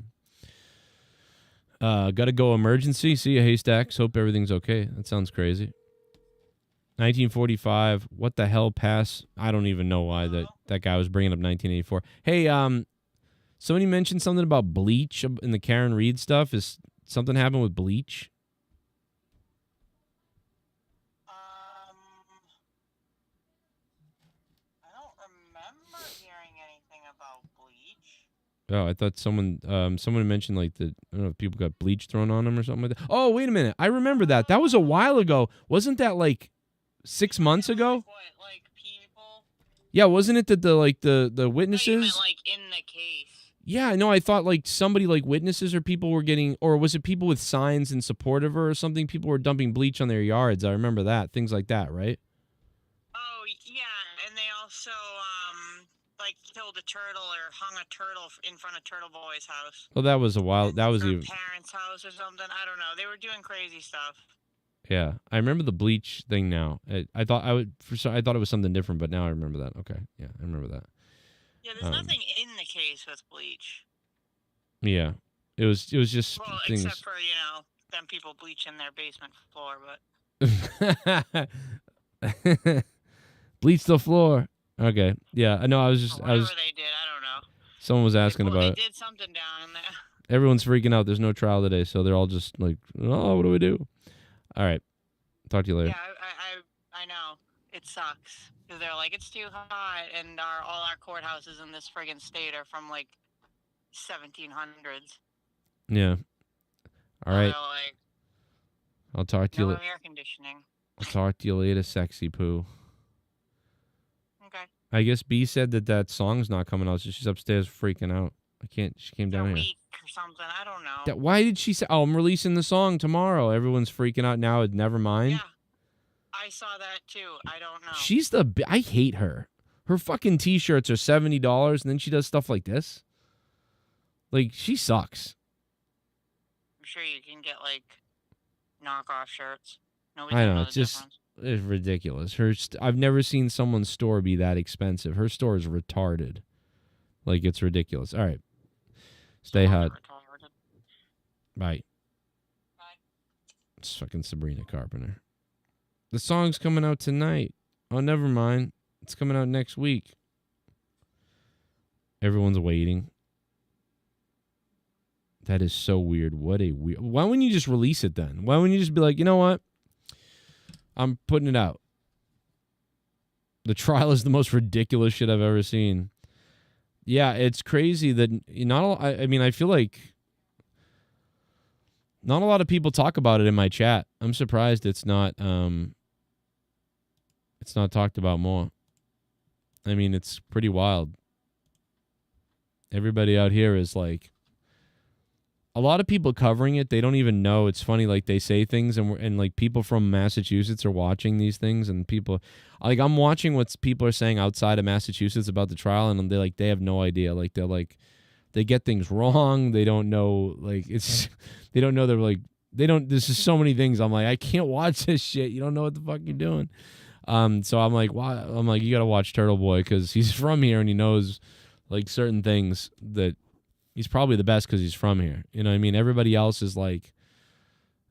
on. Gotta go emergency. See ya, Haystacks. Hope everything's okay. That sounds crazy. 1945. What the hell pass? I don't even know why that guy was bringing up 1984. Hey, somebody mentioned something about Bleach in the Karen Reed stuff. Is something happened with Bleach? I don't remember hearing anything about Bleach. Oh, I thought someone mentioned like I don't know if people got bleach thrown on them or something like that. Oh, wait a minute. I remember that. That was a while ago. Wasn't that like 6 months ago? Like people? Yeah, wasn't it that the witnesses? No, you meant, like, in the case. Yeah, no, I thought like somebody like witnesses or people were getting, or was it people with signs in support of her or something? People were dumping bleach on their yards. I remember that. Things like that, right? Oh, yeah, and they also, like, killed a turtle or hung a turtle in front of Turtle Boy's house. Well, that was a while. That was even. Parents' house or something. I don't know. They were doing crazy stuff. Yeah, I remember the bleach thing now. I thought I thought it was something different, but now I remember that. Okay, yeah, I remember that. Yeah, there's nothing in the case with Bleach. Yeah, it was just things. Except for, you know, them people bleaching their basement floor, but bleach the floor. Okay, yeah, I know. Whatever they did, I don't know. Someone was asking about it. They did something down in there. Everyone's freaking out. There's no trial today, so they're all just like, "Oh, what do we do?" All right, talk to you later. Yeah, I know. It sucks. Because they're like, it's too hot, and all our courthouses in this friggin' state are from, like, 1700s. Yeah. All right. Like, I'll talk to you later. Air conditioning. I'll talk to you later, sexy poo. Okay. I guess B said that song's not coming out, so she's upstairs freaking out. She came down here. Week or something. I don't know. Why did she say, oh, I'm releasing the song tomorrow? Everyone's freaking out now. Never mind. Yeah. I saw that too. I don't know. She's I hate her. Her fucking t-shirts are $70, and then she does stuff like this. Like, she sucks. I'm sure you can get, like, knockoff shirts. I know, it's ridiculous. I've never seen someone's store be that expensive. Her store is retarded. Like, it's ridiculous. All right. Stay hot. Bye. It's fucking Sabrina Carpenter. The song's coming out tonight. Oh, never mind. It's coming out next week. Everyone's waiting. That is so weird. What a weird... Why wouldn't you just release it then? Why wouldn't you just be like, you know what? I'm putting it out. The trial is the most ridiculous shit I've ever seen. Yeah, it's crazy that I mean, I feel like not a lot of people talk about it in my chat. I'm surprised it's not talked about more. I mean, it's pretty wild. Everybody out here is like, a lot of people covering it, they don't even know. It's funny, like, they say things, and like, people from Massachusetts are watching these things, and people, like, I'm watching what people are saying outside of Massachusetts about the trial, and they have no idea. Like, they get things wrong. They don't know, like, they don't know. There's just so many things. I'm like, I can't watch this shit. You don't know what the fuck you're doing. So I'm like, why? I'm like, you got to watch Turtle Boy, because he's from here and he knows, like, certain things that He's probably the best because he's from here. You know what I mean? Everybody else is like,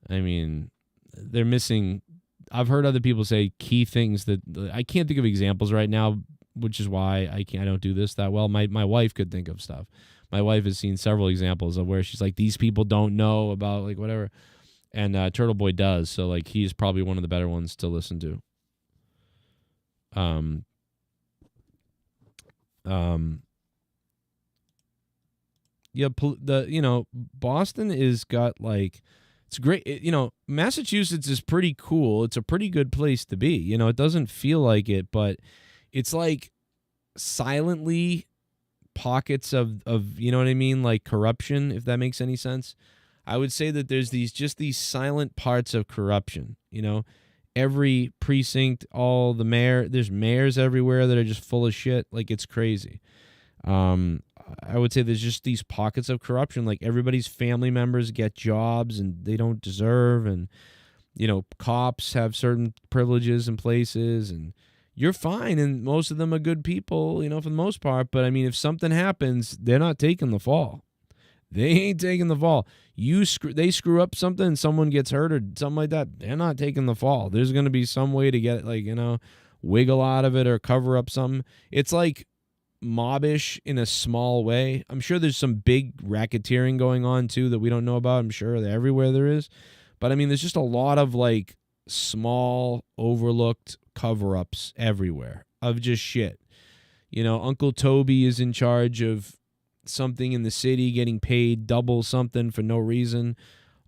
I mean, they're missing. I've heard other people say key things that I can't think of examples right now, which is why I don't do this that well. My wife could think of stuff. My wife has seen several examples of where she's like, these people don't know about like whatever. And Turtle Boy does. So like he's probably one of the better ones to listen to. Yeah, Boston is got like, it's great. Massachusetts is pretty cool. It's a pretty good place to be. It doesn't feel like it, but it's like silently pockets of you know what I mean, like corruption, if that makes any sense. I would say that there's these silent parts of corruption. Every precinct, there's mayors everywhere that are just full of shit. Like it's crazy. I would say there's just these pockets of corruption. Like everybody's family members get jobs and they don't deserve. And, cops have certain privileges and places and you're fine. And most of them are good people, for the most part. But I mean, if something happens, they're not taking the fall. They ain't taking the fall. They screw up something and someone gets hurt or something like that. They're not taking the fall. There's going to be some way to get wiggle out of it or cover up something. It's like mobbish in a small way. I'm sure there's some big racketeering going on too that we don't know about. I'm sure that everywhere there is. But I mean, there's just a lot of like small overlooked cover-ups everywhere of just shit. Uncle Toby is in charge of something in the city, getting paid double something for no reason.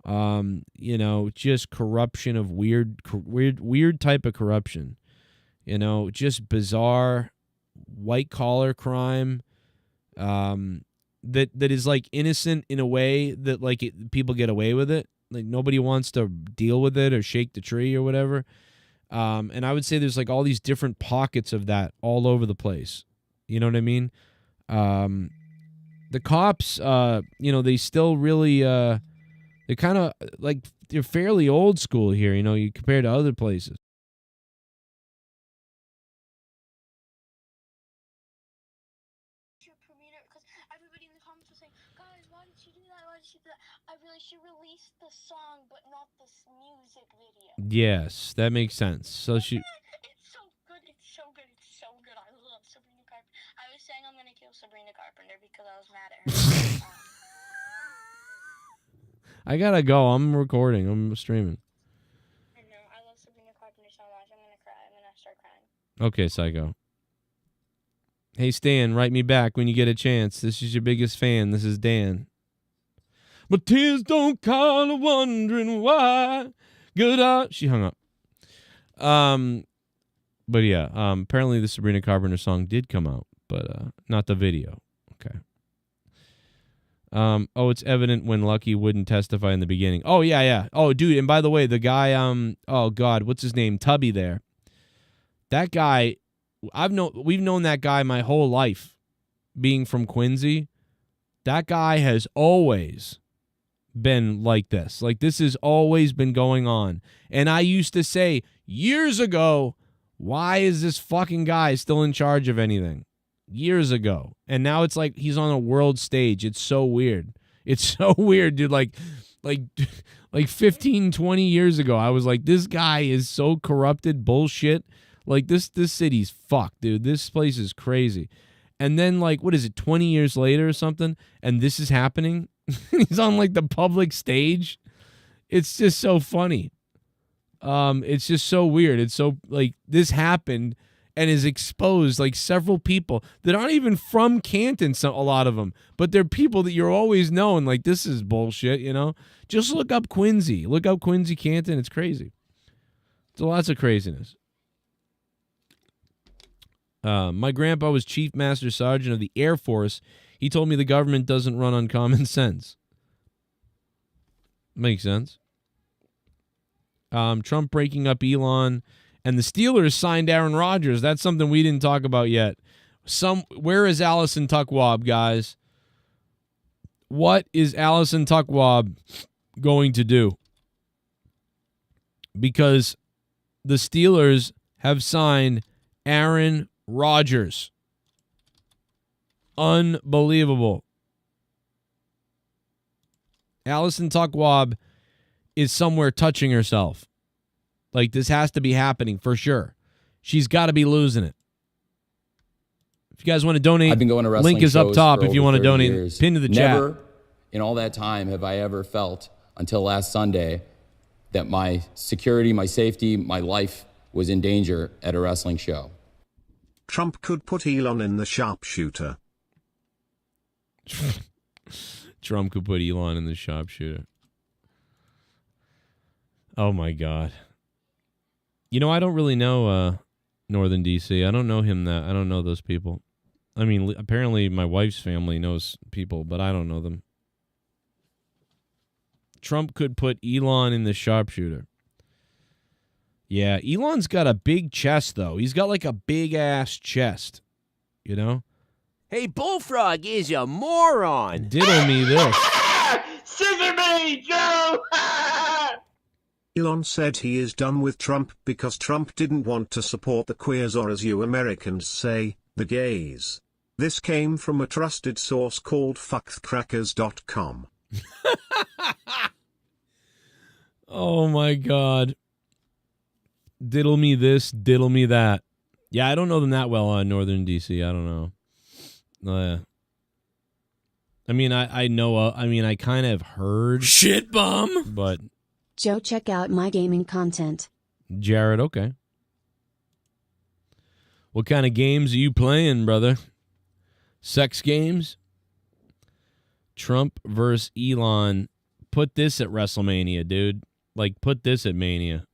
Just corruption of weird type of corruption. Just bizarre white collar crime that is like innocent in a way that like people get away with it. Like nobody wants to deal with it or shake the tree or whatever. And I would say there's like all these different pockets of that all over the place. You know what I mean? The cops, they still really, they're kind of like, they're fairly old school here, you compare to other places. I really should release the song, but not the music video. Yes, that makes sense. So she. It's so good. It's so good. It's so good. I love Sabrina Carpenter. I was saying I'm gonna kill Sabrina Carpenter because I was mad at her. I gotta go. I'm recording. I'm streaming. I know. I love Sabrina Carpenter so much. I'm gonna cry. I'm gonna start crying. Okay, Psycho. Hey, Stan, write me back when you get a chance. This is your biggest fan. This is Dan. But tears don't call, wondering why. Good out. She hung up. But yeah, apparently the Sabrina Carpenter song did come out, but not the video. Okay. It's evident when Lucky wouldn't testify in the beginning. Oh yeah. Oh, dude, and by the way, the guy, oh God, what's his name? Tubby there. That guy, we've known that guy my whole life, being from Quincy. That guy has always been like this. Like this has always been going on. And I used to say years ago, why is this fucking guy still in charge of anything? Years ago. And now it's like he's on a world stage. It's so weird. It's so weird, dude. Like 15, 20 years ago, I was like, this guy is so corrupted bullshit. Like this city's fucked, dude. This place is crazy. And then like, what is it, 20 years later or something? And this is happening. He's on like the public stage. It's just so funny. It's just so weird. It's so like this happened and is exposed like several people that aren't even from Canton, a lot of them, but they're people that you're always knowing like this is bullshit, Just look up Quincy. Look up Quincy, Canton. It's crazy. There's lots of craziness. My grandpa was Chief Master Sergeant of the Air Force. He told me the government doesn't run on common sense. Makes sense. Trump breaking up Elon, and the Steelers signed Aaron Rodgers. That's something we didn't talk about yet. Where is Allison Tuckwab, guys? What is Allison Tuckwab going to do? Because the Steelers have signed Aaron Rodgers. Unbelievable. Allison Tuckwab is somewhere touching herself. Like, this has to be happening for sure. She's got to be losing it. If you guys want to donate, I've been going to wrestling link is up shows top for if you over want to 30 donate. years. Pin to the Never chat. in all that time have I ever felt, until last Sunday, that my security, my safety, my life was in danger at a wrestling show. Trump could put Elon in the sharpshooter. Trump could put Elon in the sharpshooter. Oh, my God. You know, I don't really know Northern D.C. I don't know him that. I don't know those people. I mean, apparently my wife's family knows people, but I don't know them. Trump could put Elon in the sharpshooter. Yeah, Elon's got a big chest, though. He's got like a big-ass chest, you know? Hey, Bullfrog is a moron. Diddle me this. Scissor me, Joe! Elon said he is done with Trump because Trump didn't want to support the queers, or as you Americans say, the gays. This came from a trusted source called fuckcrackers.com. Oh, my God. Diddle me this, diddle me that. Yeah, I don't know them that well on Northern D.C. I don't know. I mean, I know, I mean, I kind of heard. Shit bum! But. Joe, check out my gaming content. Jared, okay. What kind of games are you playing, brother? Sex games? Trump versus Elon. Put this at WrestleMania, dude. Like, put this at Mania.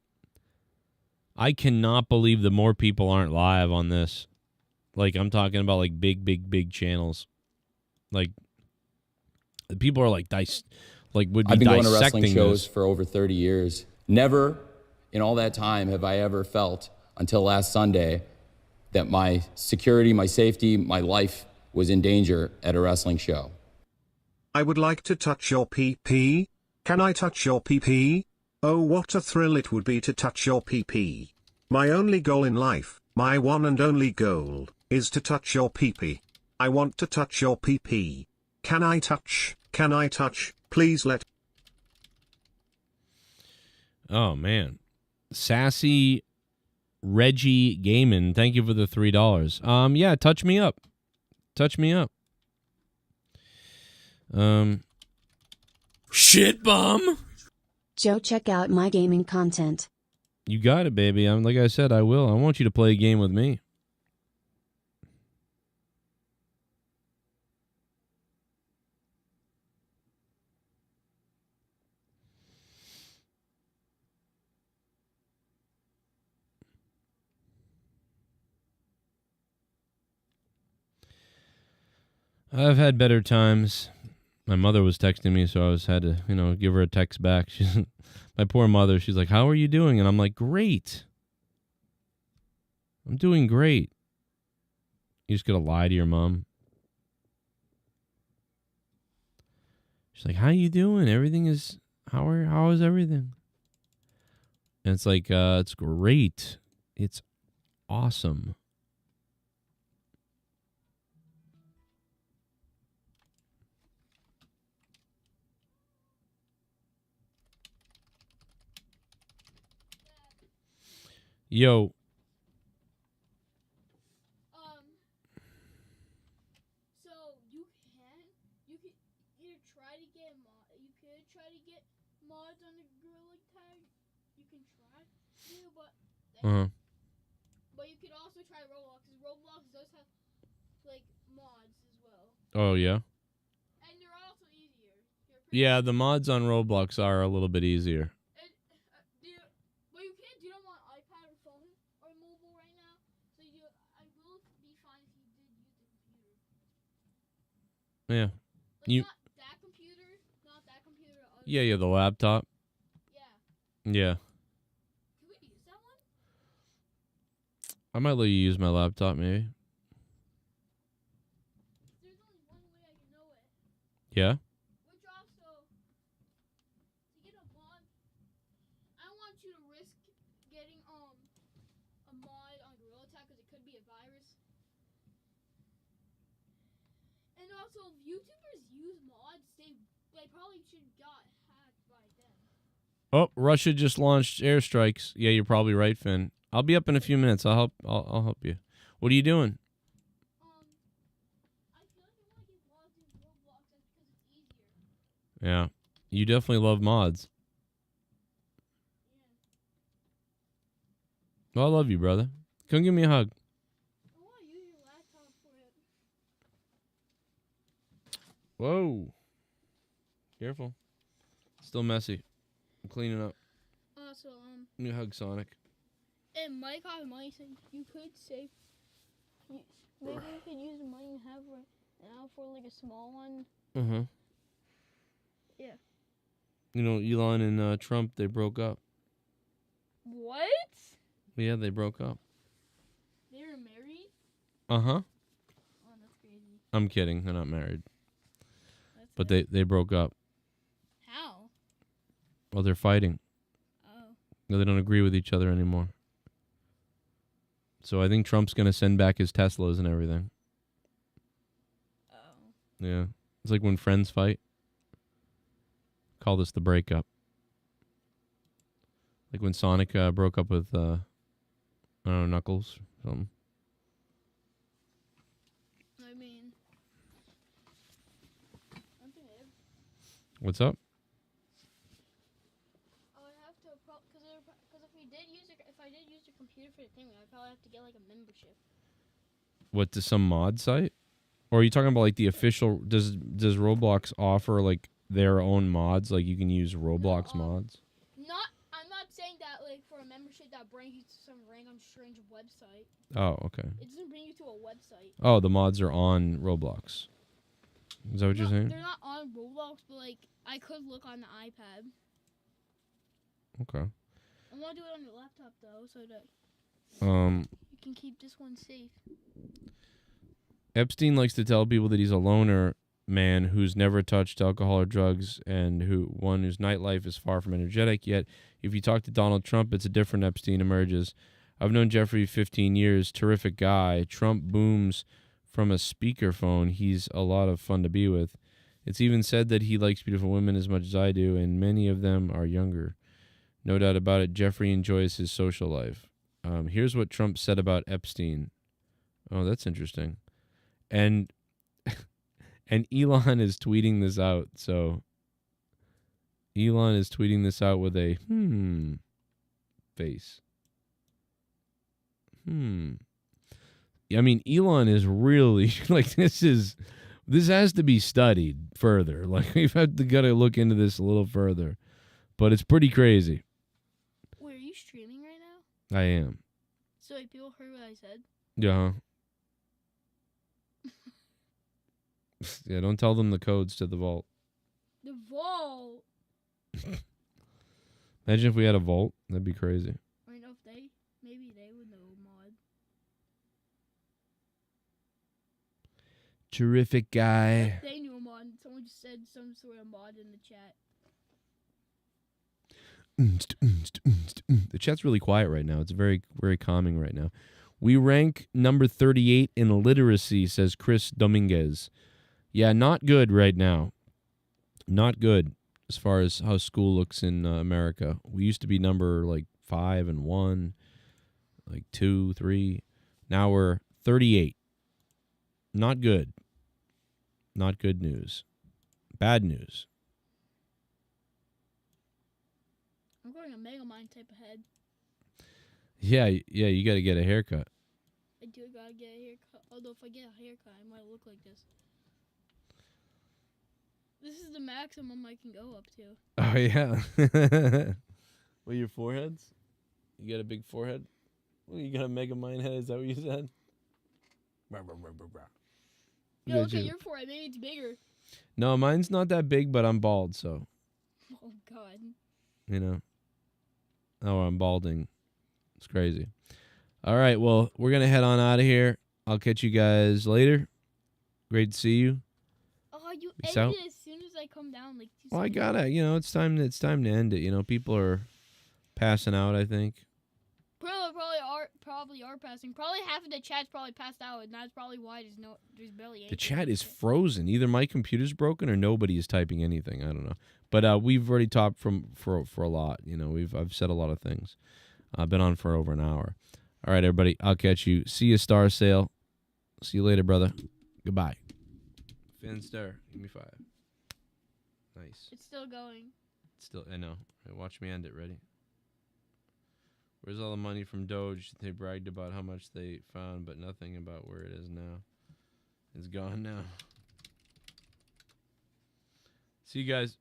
I cannot believe that more people aren't live on this. Like, I'm talking about, like, big channels. Like, people are, like, would be I've been going to dissecting wrestling shows this. for over 30 years. Never in all that time have I ever felt, until last Sunday, that my security, my safety, my life was in danger at a wrestling show. I would like to touch your PP. Can I touch your PP? Oh, what a thrill it would be to touch your PP. My only goal in life, my one and only goal, is to touch your PP. I want to touch your PP. Can I touch? Can I touch? Please let. Oh, man. Sassy Reggie Gaiman, thank you for the $3. Yeah, touch me up. Touch me up. Shit bum! Joe, check out my gaming content. You got it, baby. Like I said, I will. I want you to play a game with me. I've had better times. My mother was texting me, so I had to, give her a text back. She's my poor mother. She's like, "How are you doing?" And I'm like, "Great. I'm doing great." You just gotta lie to your mom. She's like, "How you doing? Everything is how is everything?" And it's like, it's great. It's awesome. Yo. So you could either try to get mods on the Gorilla Tag. You can try to, but you could also try Roblox, because Roblox does have like mods as well. Oh yeah. And they're also easier. Yeah, the mods on Roblox are a little bit easier. But you don't want iPad or phone or mobile right now, so I will be fine if you did use the computer. Yeah. Like not that computer. Yeah, the laptop. Yeah. Can we use that one? I might let you use my laptop, maybe. There's only one way I can know it. Yeah? Which also, to get a mod, I don't want you to risk getting a mod on Gorilla Tag because it could be a virus. And also, if YouTubers use mods, they They probably should got hacked by them. Oh, Russia just launched airstrikes. Yeah, you're probably right, Finn. I'll be up in a few minutes. I'll help. I'll help you. What are you doing? I feel like I want to get logged in Roblox just because it's easier. Yeah, you definitely love mods. Well, I love you, brother. Come give me a hug. I want to use your laptop for it. Whoa. Careful. Still messy. I'm cleaning up. So, Give me a hug, Sonic. and Mike got money, so you could save. Maybe we could use the money you have right now for like a small one. Uh-huh. Yeah. You know, Elon and Trump, they broke up. What? Yeah, they broke up. They were married? Uh-huh. Oh, that's crazy. I'm kidding. They're not married. That's But they broke up. How? Well, they're fighting. Oh. No, they don't agree with each other anymore. So I think Trump's going to send back his Teslas and everything. Oh. Yeah. It's like when friends fight. Call this the breakup. Like when Sonic broke up with, I don't know, Knuckles or something. I mean, What's up? I would have to, because if I did use the computer for the thing, I'd probably have to get like a membership. What, to some mod site? Or are you talking about like the official, does Roblox offer like their own mods? Like you can use Roblox mods? I'm not saying that like for a membership that brings you to some random strange website. Oh, okay. It doesn't bring you to a website. Oh, the mods are on Roblox. Is that what you're saying? They're not on Roblox, but like I could look on the iPad. Okay. I want to do it on your laptop though, so that you can keep this one safe. Epstein likes to tell people that he's a loner man who's never touched alcohol or drugs and one whose nightlife is far from energetic. Yet, if you talk to Donald Trump, it's a different Epstein emerges. I've known Jeffrey 15 years. Terrific guy. Trump booms from a speakerphone. He's a lot of fun to be with. It's even said that he likes beautiful women as much as I do, and many of them are younger. No doubt about it, Jeffrey enjoys his social life. Here's what Trump said about Epstein. Oh, that's interesting. And Elon is tweeting this out. So Elon is tweeting this out with a face. I mean, Elon is really like this has to be studied further. Like we've got to look into this a little further. But it's pretty crazy. Wait, are you streaming right now? I am. So like people heard what I said? Yeah. Yeah, don't tell them the codes to the vault. The vault? Imagine if we had a vault. That'd be crazy. I know if maybe they would know mod. Terrific guy. If they knew a mod. Someone just said some sort of mod in the chat. The chat's really quiet right now. It's very, very calming right now. We rank number 38 in literacy, says Chris Dominguez. Yeah, not good right now. Not good as far as how school looks in America. We used to be number like 5 and 1, like 2, 3. Now we're 38. Not good. Not good news. Bad news. I'm going a Mega Mind type of head. Yeah, you got to get a haircut. I do gotta get a haircut. Although if I get a haircut, I might look like this. This is the maximum I can go up to. Oh, yeah. Well, your foreheads? You got a big forehead? Well, you got a Mega Mind head? Is that what you said? No, okay, your forehead. Maybe it's bigger. No, mine's not that big, but I'm bald, so. Oh, God. You know. Oh, I'm balding. It's crazy. All right, well, we're going to head on out of here. I'll catch you guys later. Great to see you. Oh, you Peace end out. it as soon as I come down. Like, Well, I gotta, it's time to end it. People are passing out, I think. Probably are passing. Probably half of the chat's probably passed out, and that's probably why there's barely anything. The chat is frozen. Either my computer's broken or nobody is typing anything. I don't know. But we've already talked for a lot. You know, I've said a lot of things. I've been on for over an hour. All right, everybody. I'll catch you. See you, Star Sale. See you later, brother. Goodbye. Finster, give me 5. Nice. It's still going. I know. Right, watch me end it. Ready? Where's all the money from Doge? They bragged about how much they found, but nothing about where it is now. It's gone now. See you guys.